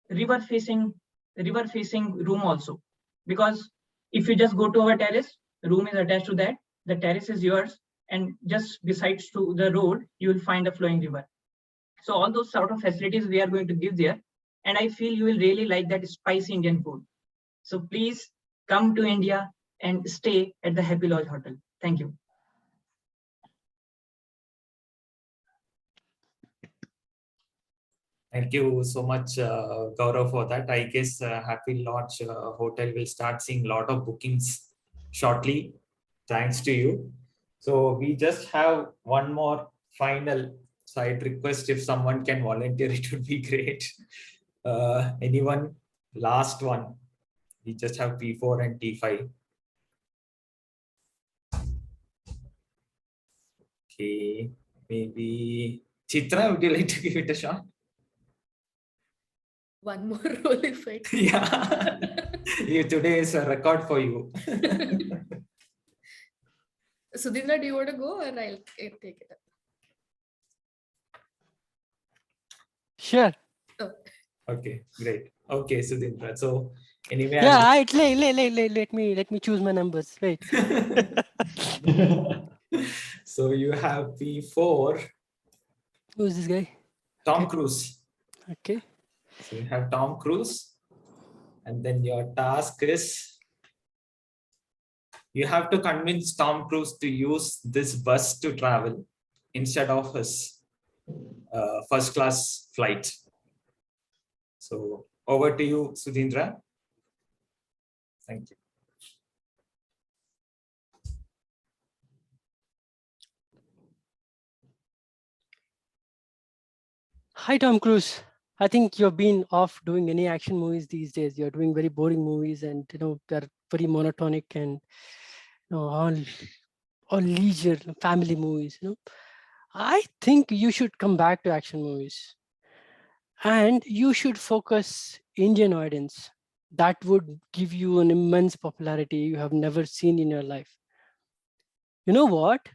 river facing room also, because if you just go to our terrace, room is attached to that, the terrace is yours, and just besides to the road you will find a flowing river. So all those sort of facilities we are going to give there, and I feel you will really like that spicy Indian food. So please come to India and stay at the Happy Lodge Hotel. Thank you. Thank you so much, Gaurav, for that. I guess Happy Lodge Hotel will start seeing a lot of bookings shortly, thanks to you. So we just have one more final side request. If someone can volunteer, it would be great. Anyone? Last one. We just have P4 and T5. Okay, maybe Chitra, would you like to give it a shot? One more roll if I Yeah, today is a record for you. Sudhindra, do you want to go or I'll take it up? Sure. Oh. Okay, great. Okay, Sudhindra. So anyway, Yeah, let me choose my numbers. Wait. So you have P4. Who's this guy? Tom Okay. Cruise. Okay. So you have Tom Cruise, and then your task is you have to convince Tom Cruise to use this bus to travel instead of his first class flight. So over to you, Sudhindra. Thank you. Hi, Tom Cruise. I think you've been off doing any action movies these days. You're doing very boring movies, and they're very monotonic and all leisure family movies. I think you should come back to action movies, and you should focus Indian audience. That would give you an immense popularity you have never seen in your life. You know what?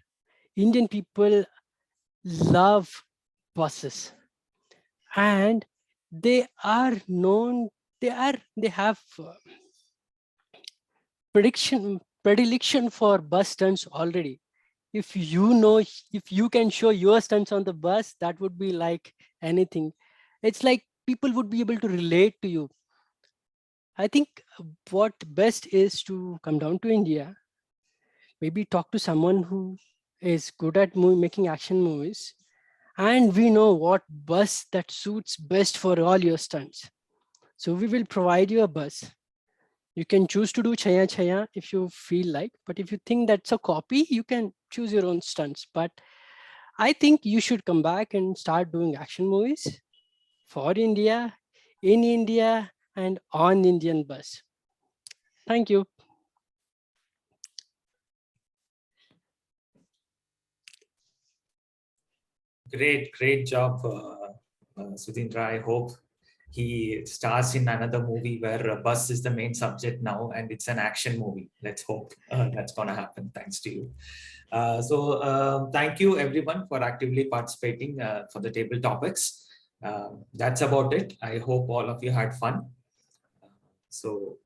Indian people love buses, and they are known. They have predilection for bus stunts already. If you can show your stunts on the bus, that would be like anything. It's like people would be able to relate to you. I think what best is to come down to India, maybe talk to someone who is good at making action movies, and we know what bus that suits best for all your stunts. So we will provide you a bus. You can choose to do Chaya Chaya if you feel like, but if you think that's a copy, you can choose your own stunts. But I think you should come back and start doing action movies for India, in India, and on Indian bus. Thank you. Great job, Sudhindra. I hope he stars in another movie where bus is the main subject now, and it's an action movie. Let's hope that's going to happen. Thanks to you. Thank you everyone for actively participating for the table topics. That's about it. I hope all of you had fun. So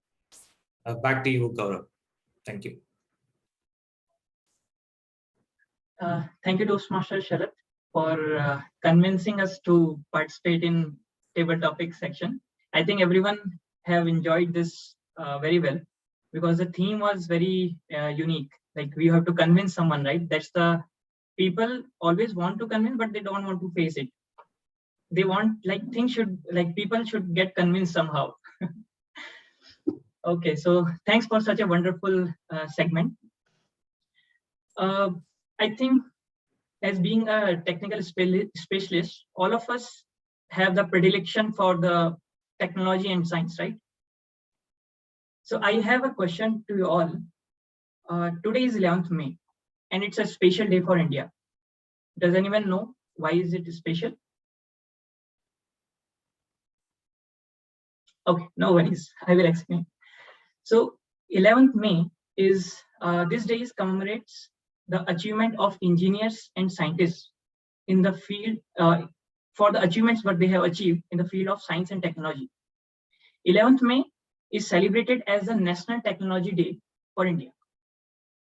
back to you, Gaurav. Thank you. Thank you, Toastmasters Sharath, for convincing us to participate in table topic section. I think everyone have enjoyed this very well, because the theme was very unique. Like, we have to convince someone, right? That's the people always want to convince, but they don't want to face it. They want, like, people should get convinced somehow. Okay, so thanks for such a wonderful segment. I think, as being a technical specialist, all of us have the predilection for the technology and science, right? So I have a question to you all. Today is 11th May, and it's a special day for India. Does anyone know why is it special? Okay, no worries. I will explain. So 11th May is, this day commemorates the achievement of engineers and scientists in the field, for the achievements what they have achieved in the field of science and technology. 11th May is celebrated as the National Technology Day for India,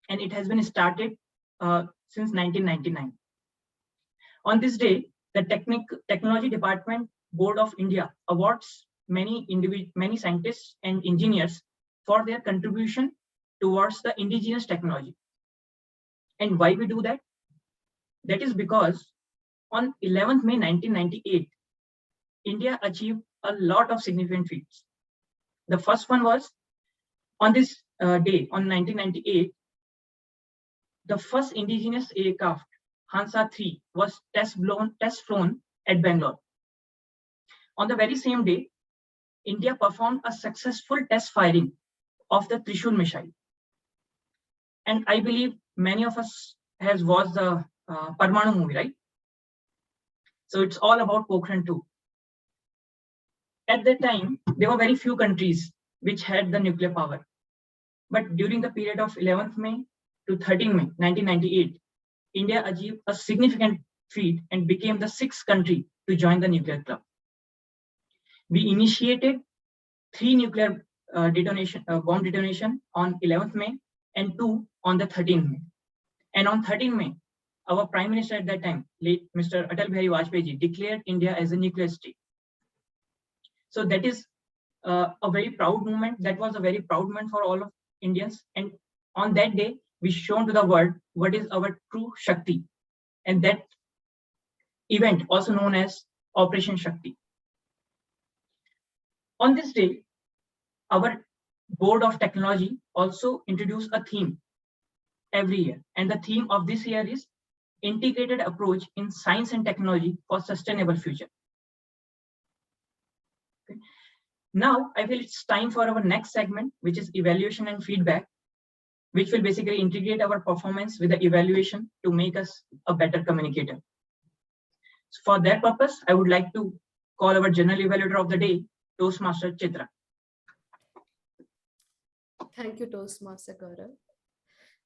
and it has been started since 1999. On this day, the Technology Department Board of India awards many scientists and engineers for their contribution towards the indigenous technology. And why we do that? That is because on 11th May 1998, India achieved a lot of significant feats. The first one was on this day, on 1998, the first indigenous aircraft, Hansa 3, was test flown at Bangalore. On the very same day, India performed a successful test firing of the Trishul missile. And I believe many of us has watched the Parmanu movie, right? So it's all about Pokhran 2. At that time, there were very few countries which had the nuclear power. But during the period of 11th May to 13th May 1998, India achieved a significant feat and became the 6th country to join the nuclear club. We initiated 3 nuclear bomb detonation on 11th May and 2 on the 13th May. And on 13th May, our Prime Minister at that time, late Mr. Atal Bihari Vajpayee, declared India as a nuclear state. So that is a very proud moment. That was a very proud moment for all of Indians. And on that day, we shown to the world what is our true Shakti. And that event, also known as Operation Shakti. On this day, our Board of Technology also introduced a theme every year. And the theme of this year is Integrated Approach in Science and Technology for Sustainable Future. Okay. Now, I feel it's time for our next segment, which is evaluation and feedback, which will basically integrate our performance with the evaluation to make us a better communicator. So for that purpose, I would like to call our general evaluator of the day, Toastmaster Chitra. Thank you, Toastmaster Gaurav.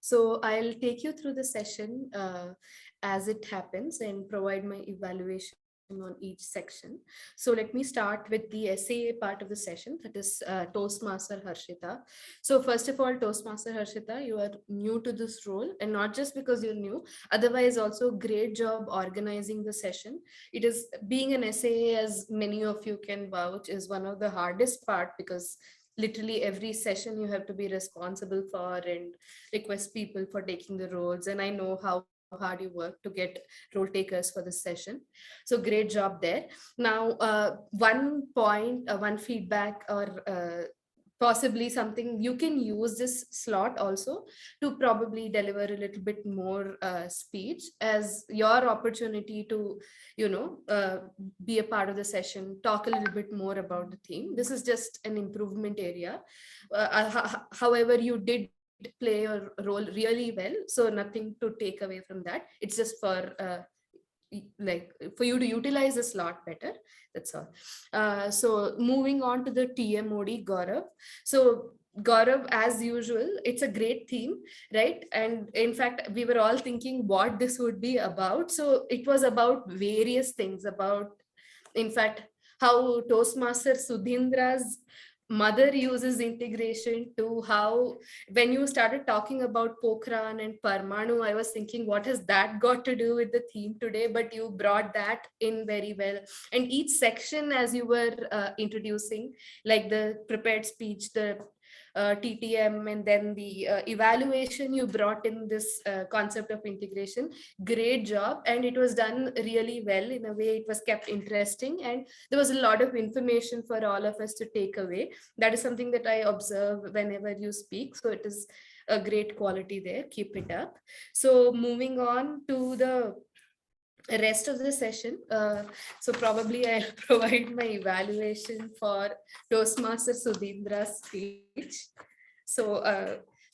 So I'll take you through the session as it happens and provide my evaluation on each section. So let me start with the SAA part of the session, that is Toastmaster Harshita. So first of all, Toastmaster Harshita, you are new to this role, and not just because you're new, otherwise also great job organizing the session. It is being an SAA, as many of you can vouch, is one of the hardest part, because literally every session you have to be responsible for and request people for taking the roles. And I know how hard you work to get role takers for this session. So great job there. Now, one point, one feedback, or possibly something, you can use this slot also to probably deliver a little bit more speech as your opportunity to, be a part of the session, talk a little bit more about the theme. This is just an improvement area. However, you did play your role really well, so nothing to take away from that. It's just for for you to utilize the slot better. That's all. So moving on to the TMOD, Gaurav. So Gaurav, as usual, it's a great theme, right? And in fact, we were all thinking what this would be about. So it was about various things, about, in fact, how Toastmaster Sudhindra's mother uses integration, to how, when you started talking about Pokhran and Parmanu, I was thinking, what has that got to do with the theme today? But you brought that in very well. And each section, as you were introducing, like the prepared speech, the TTM, and then the evaluation, you brought in this concept of integration. Great job. And it was done really well. In a way, it was kept interesting, and there was a lot of information for all of us to take away. That is something that I observe whenever you speak. So it is a great quality there. Keep it up. So moving on to the rest of the session. So probably I'll provide my evaluation for Toastmaster Sudhindra's speech. So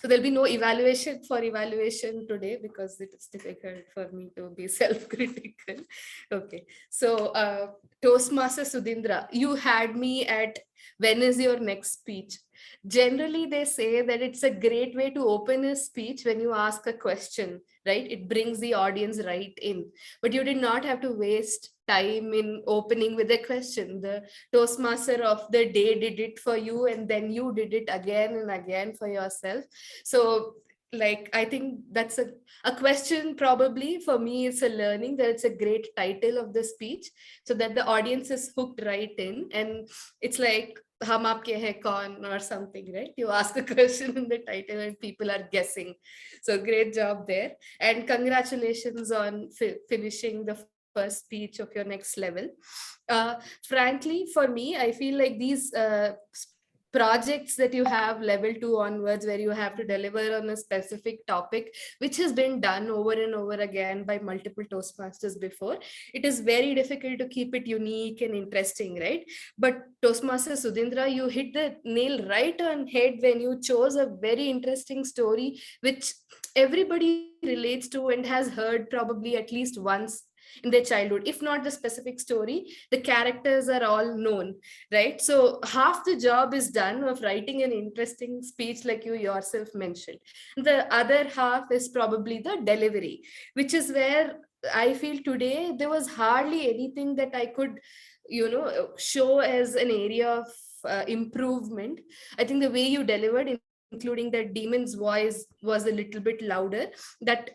there'll be no evaluation for evaluation today, because it is difficult for me to be self-critical. Okay, so Toastmaster Sudhindra, you had me at when is your next speech? generally they say that it's a great way to open a speech when you ask a question, right? It brings the audience right in. But you did not have to waste time in opening with a question. The Toastmaster of the day did it for you, and then you did it again and again for yourself. So like, I think that's a question. Probably for me, it's a learning that it's a great title of the speech, so that the audience is hooked right in. And it's like hum aapke hai kaun or something, right? You ask a question in the title and people are guessing. So great job there, and congratulations on finishing the first speech of your next level. Frankly, for me, I feel like these projects that you have level 2 onwards, where you have to deliver on a specific topic, which has been done over and over again by multiple Toastmasters before, it is very difficult to keep it unique and interesting, right? But Toastmaster Sudhindra, you hit the nail right on head when you chose a very interesting story which everybody relates to and has heard probably at least once in their childhood. If not the specific story, the characters are all known, right? So half the job is done of writing an interesting speech, like you yourself mentioned. The other half is probably the delivery, which is where I feel today there was hardly anything that I could, show as an area of improvement. I think the way you delivered, including that demon's voice, was a little bit louder. That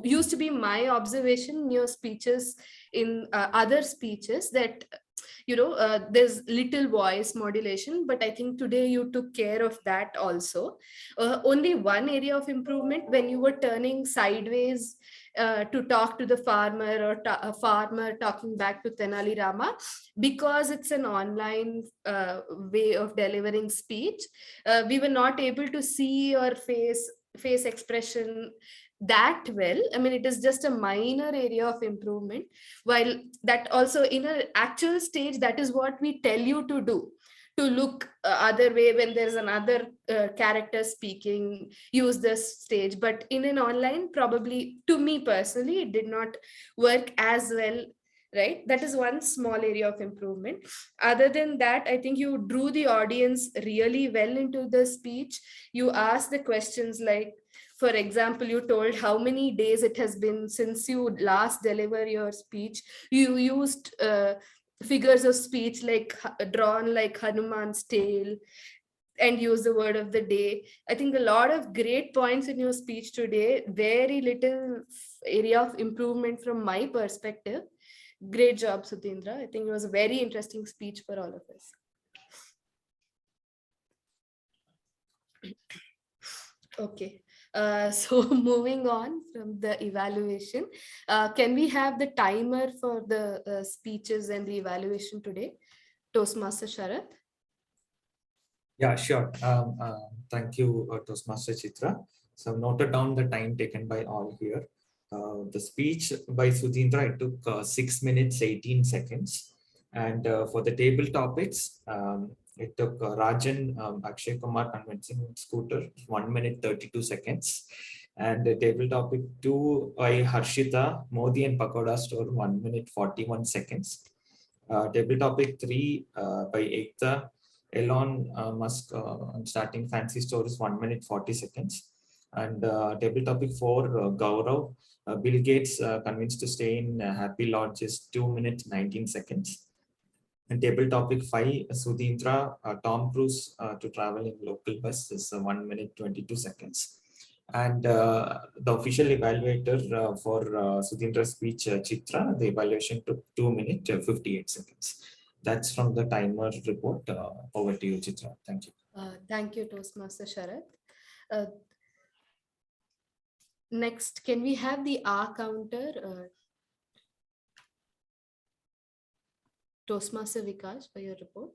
used to be my observation in your speeches, in other speeches, that there's little voice modulation, but I think today you took care of that also. Only one area of improvement, when you were turning sideways to talk to the farmer, or a farmer talking back to Tenali Rama, because it's an online way of delivering speech, we were not able to see your face expression that well. I mean, it is just a minor area of improvement, while that also in an actual stage, that is what we tell you to do, to look other way when there's another character speaking, use this stage. But in an online, probably to me personally, it did not work as well, right? That is one small area of improvement. Other than that, I think you drew the audience really well into the speech. You asked the questions like, for example, you told how many days it has been since you last deliver your speech. You used figures of speech like drawn like Hanuman's tail, and use the word of the day. I think a lot of great points in your speech today, very little area of improvement from my perspective. Great job, Sudhindra. I think it was a very interesting speech for all of us. Okay. So moving on from the evaluation, can we have the timer for the speeches and the evaluation today? Toastmaster Sharath? Yeah, sure. Thank you, Toastmaster Chitra. So I've noted down the time taken by all here. The speech by Sudhindra, it took 6 minutes, 18 seconds. And for the table topics, it took Rajan Akshay Kumar convincing scooter, 1 minute, 32 seconds. And the table topic 2 by Harshita, Modi and Pakoda Store, 1 minute, 41 seconds. Table topic 3 by Ekta, Elon Musk starting fancy stores, 1 minute 40 seconds. And table topic 4, Gaurav, Bill Gates convinced to stay in Happy Lodges, 2 minutes 19 seconds. And table topic 5, Sudhindra, Tom Cruise to travel in local bus is 1 minute 22 seconds. And the official evaluator for Sudhindra's speech, Chitra, the evaluation took 2 minutes 58 seconds. That's from the timer report. Over to you, Chitra. Thank you. Thank you, Toastmaster Sharath. Next, can we have the R counter? Toastmaster Vikas, for your report.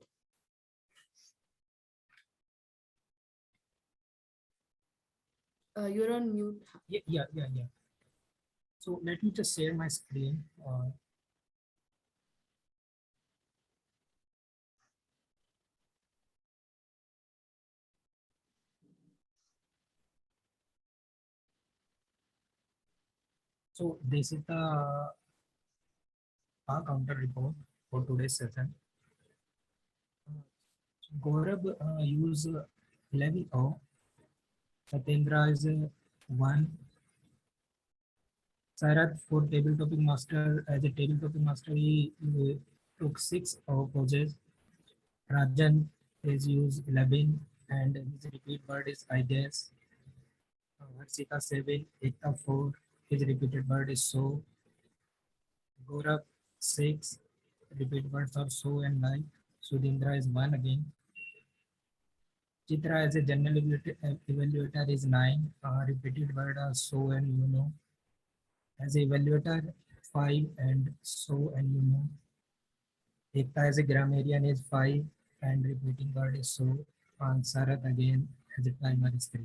You're on mute. Yeah. So let me just share my screen. So this is the counter report for today's session. Gaurav use 11 O. Satendra is 1. Sarath for table topic master, as a table topic master, he took 6 poses. Rajan is used 11 and his repeat word is I guess. Harshika 7, Ekta 4, his repeated word is so. Gaurav 6, repeat words are so and like. Sudhindra is 1 again. Chitra as a general evaluator is 9. Repeated word are so and you know. As a evaluator 5 and so and you know. Ekta as a grammarian is 5 and repeating word is so. And Sarath again as a timer is 3.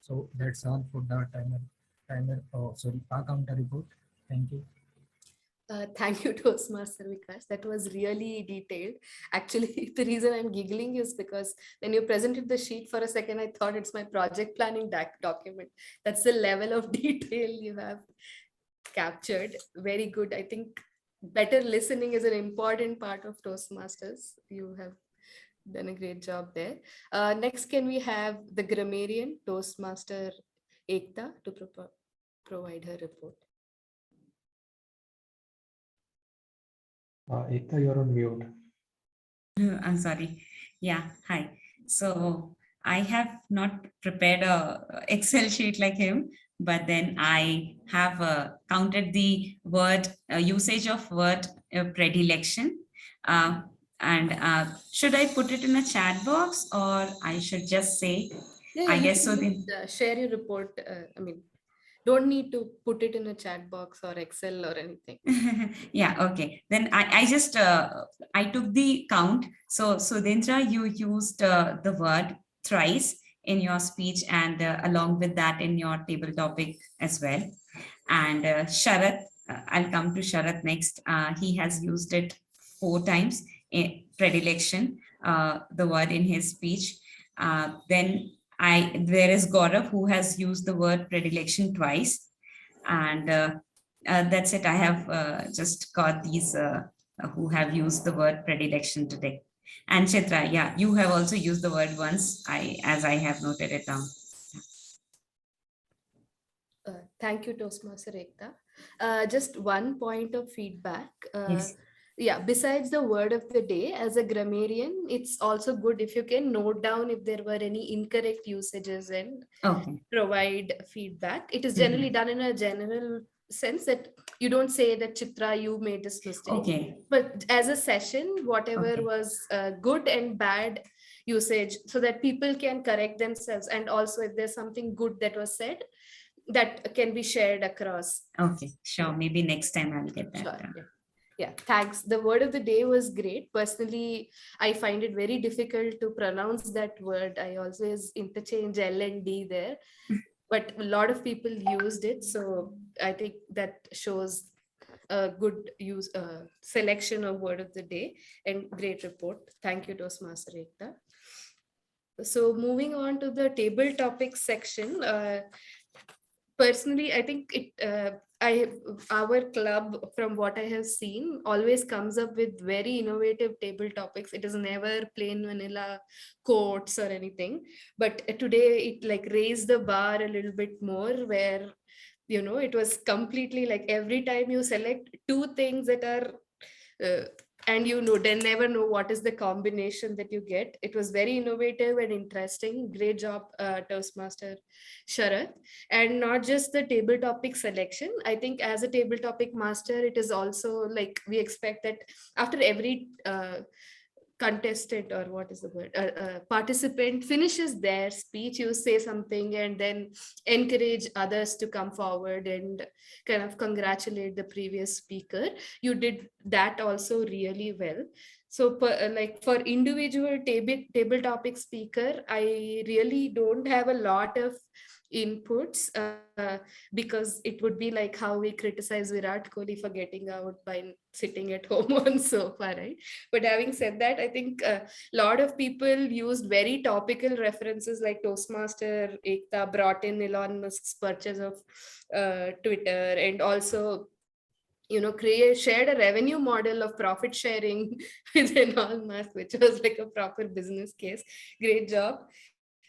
So that's all for the counter report. Thank you. Thank you, Toastmaster Vikas. That was really detailed. Actually, the reason I'm giggling is because when you presented the sheet for a second, I thought it's my project planning document. That's the level of detail you have captured. Very good. I think better listening is an important part of Toastmasters. You have done a great job there. Next, can we have the grammarian, Toastmaster Ekta, to provide her report? Ekta, you're on mute. I'm sorry. Yeah, hi. So I have not prepared a Excel sheet like him, but then I have counted the word usage of word predilection. And should I put it in a chat box or I should just say, Yeah, I you guess can so. just, share your report. I mean, don't need to put it in a chat box or Excel or anything. Yeah, okay. Then I just I took the count. So Sudhindra, you used the word thrice in your speech and along with that in your table topic as well. And Sharath, I'll come to Sharath next. He has used it 4 times in predilection, the word in his speech. Then there is Gaurav who has used the word predilection twice. And that's it. I have just got these who have used the word predilection today. And Chitra, yeah, you have also used the word once, as I have noted it down. Thank you, Toastmaster Ekta. Just one point of feedback. Yes. Yeah, besides the word of the day, as a grammarian, it's also good if you can note down if there were any incorrect usages and Okay. provide feedback. It is generally done in a general sense that you don't say that Chitra, you made this mistake. Okay. But as a session, whatever was good and bad usage, so that people can correct themselves. And also if there's something good that was said, that can be shared across. Okay, sure. Maybe next time I'll get that. Sure. Yeah, thanks. The word of the day was great. Personally, I find it very difficult to pronounce that word. I always interchange L and D there, but a lot of people used it. So I think that shows a good selection of word of the day and great report. Thank you, Toastmaster Ekta. So moving on to the table topics section. Personally, I think our club, from what I have seen, always comes up with very innovative table topics. It is never plain vanilla quotes or anything, but today it like raised the bar a little bit more, where it was completely like every time you select 2 things that are and they never know what is the combination that you get. It was very innovative and interesting. Great job, Toastmaster Sharath. And not just the table topic selection. I think as a table topic master, it is also like we expect that after every contestant, or what is the word, participant finishes their speech, you say something and then encourage others to come forward and kind of congratulate the previous speaker. You did that also really well. So like for individual table topic speaker, I really don't have a lot of inputs, because it would be like how we criticize Virat Kohli for getting out by sitting at home on sofa, right? But having said that, I think a lot of people used very topical references, like Toastmaster Ekta brought in Elon Musk's purchase of Twitter, and also shared a revenue model of profit sharing with Elon Musk, which was like a proper business case. Great job.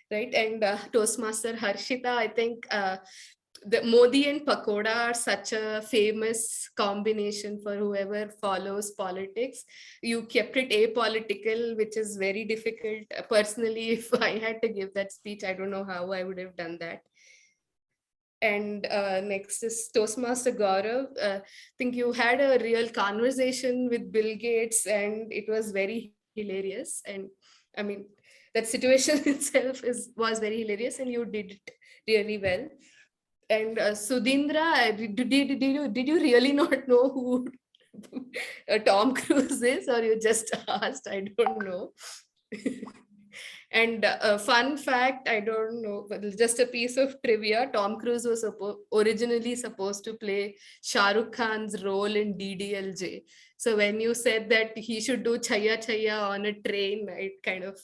Right. And Toastmaster Harshita, I think the Modi and Pakoda are such a famous combination for whoever follows politics. You kept it apolitical, which is very difficult. Personally, if I had to give that speech, I don't know how I would have done that. And next is Toastmaster Gaurav. I think you had a real conversation with Bill Gates, and it was very hilarious. And I mean, that situation itself was very hilarious, and you did it really well. And Sudhindra, did you really not know who Tom Cruise is, or you just asked? I don't know. And a fun fact, I don't know, but just a piece of trivia. Tom Cruise was originally supposed to play Shah Rukh Khan's role in DDLJ. So when you said that he should do Chaya Chaya on a train, it kind of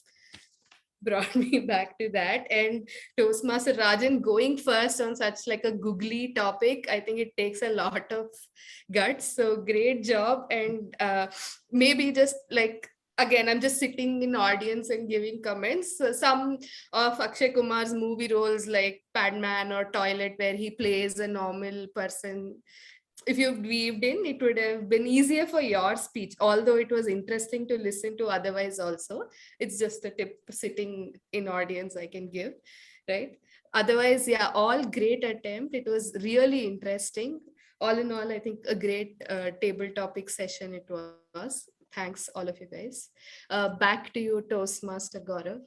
brought me back to that. And Toastmaster Rajan going first on such like a googly topic, I think it takes a lot of guts. So great job. And maybe just like, again, I'm just sitting in audience and giving comments. So some of Akshay Kumar's movie roles like Padman or Toilet, where he plays a normal person, if you weaved in, it would have been easier for your speech, although it was interesting to listen to otherwise also. It's just a tip sitting in audience I can give, right? Otherwise, yeah, all great attempt. It was really interesting. All in all, I think a great table topic session it was. Thanks, all of you guys. Back to you, Toastmaster Gaurav.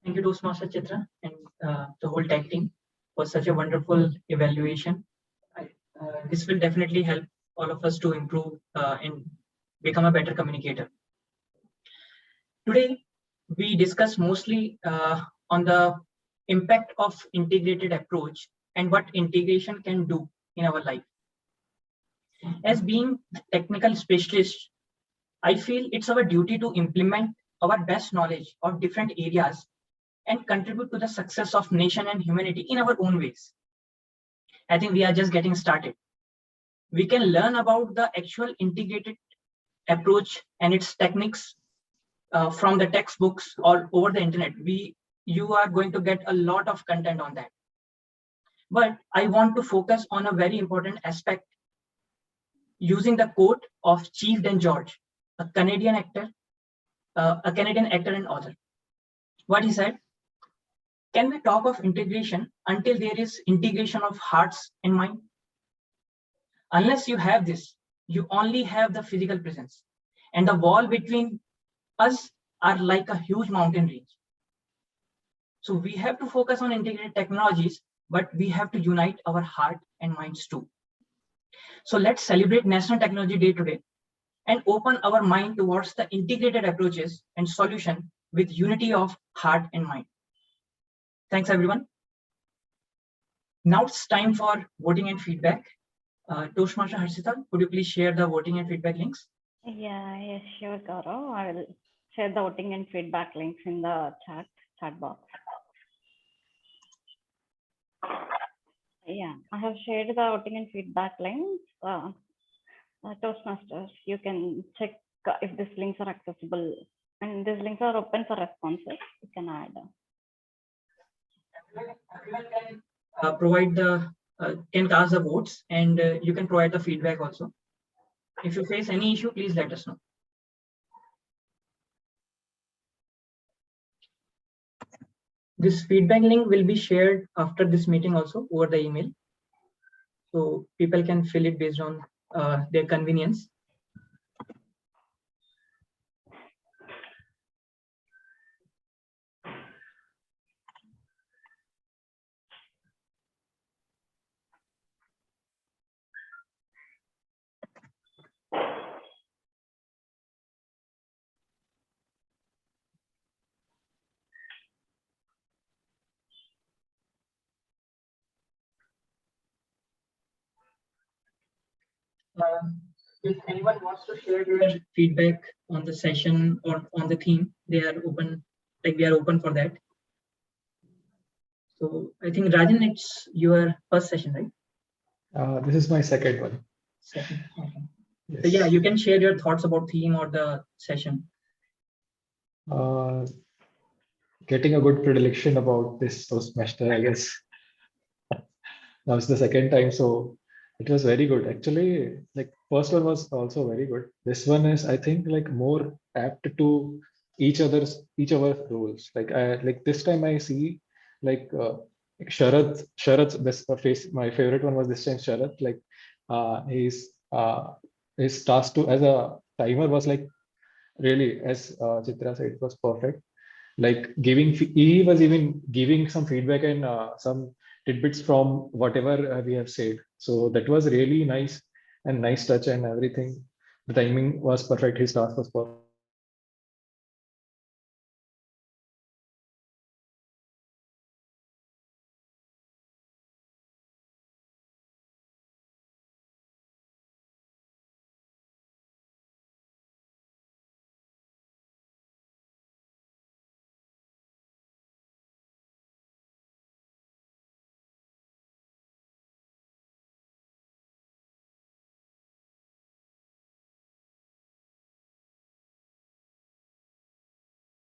Thank you, Toastmaster Chitra, and the whole tech team for such a wonderful evaluation. This will definitely help all of us to improve and become a better communicator. Today, we discuss mostly on the impact of integrated approach and what integration can do in our life. As being technical specialists, I feel it's our duty to implement our best knowledge of different areas and contribute to the success of nation and humanity in our own ways. I think we are just getting started. We can learn about the actual integrated approach and its techniques from the textbooks or over the internet. You are going to get a lot of content on that. But I want to focus on a very important aspect using the quote of Chief Dan George, a Canadian actor and author. What he said: can we talk of integration until there is integration of hearts and mind? Unless you have this, you only have the physical presence, and the wall between us are like a huge mountain range. So we have to focus on integrated technologies, but we have to unite our heart and minds too. So let's celebrate National Technology Day today and open our mind towards the integrated approaches and solution with unity of heart and mind. Thanks, everyone. Now it's time for voting and feedback. Toastmaster Harshita, could you please share the voting and feedback links? Yeah, yes, sure, Gaurav. I will share the voting and feedback links in the chat box. Yeah, I have shared the voting and feedback links. Toastmasters, you can check if these links are accessible, and these links are open for responses. You can add. Everyone can provide can cast the votes, and you can provide the feedback also. If you face any issue, please let us know. This feedback link will be shared after this meeting also over the email, so people can fill it based on their convenience. If anyone wants to share their feedback on the session or on the theme, they are open. Like, we are open for that. So I think Rajan, it's your first session, right? This is my second one. Second. Okay. Yes. So yeah, you can share your thoughts about theme or the session. Getting a good predilection about this Toastmaster, I guess. Now it's the second time, so it was very good. Actually, like first one was also very good. This one is, I think, like more apt to each other's roles. Like this time I see like Sharad's best face. My favorite one was this time Sharad. Like his task to as a timer was like really, as Chitra said, it was perfect. Like he was even giving some feedback and some tidbits from whatever we have said. So that was really nice and nice touch and everything. The timing was perfect. His task was perfect.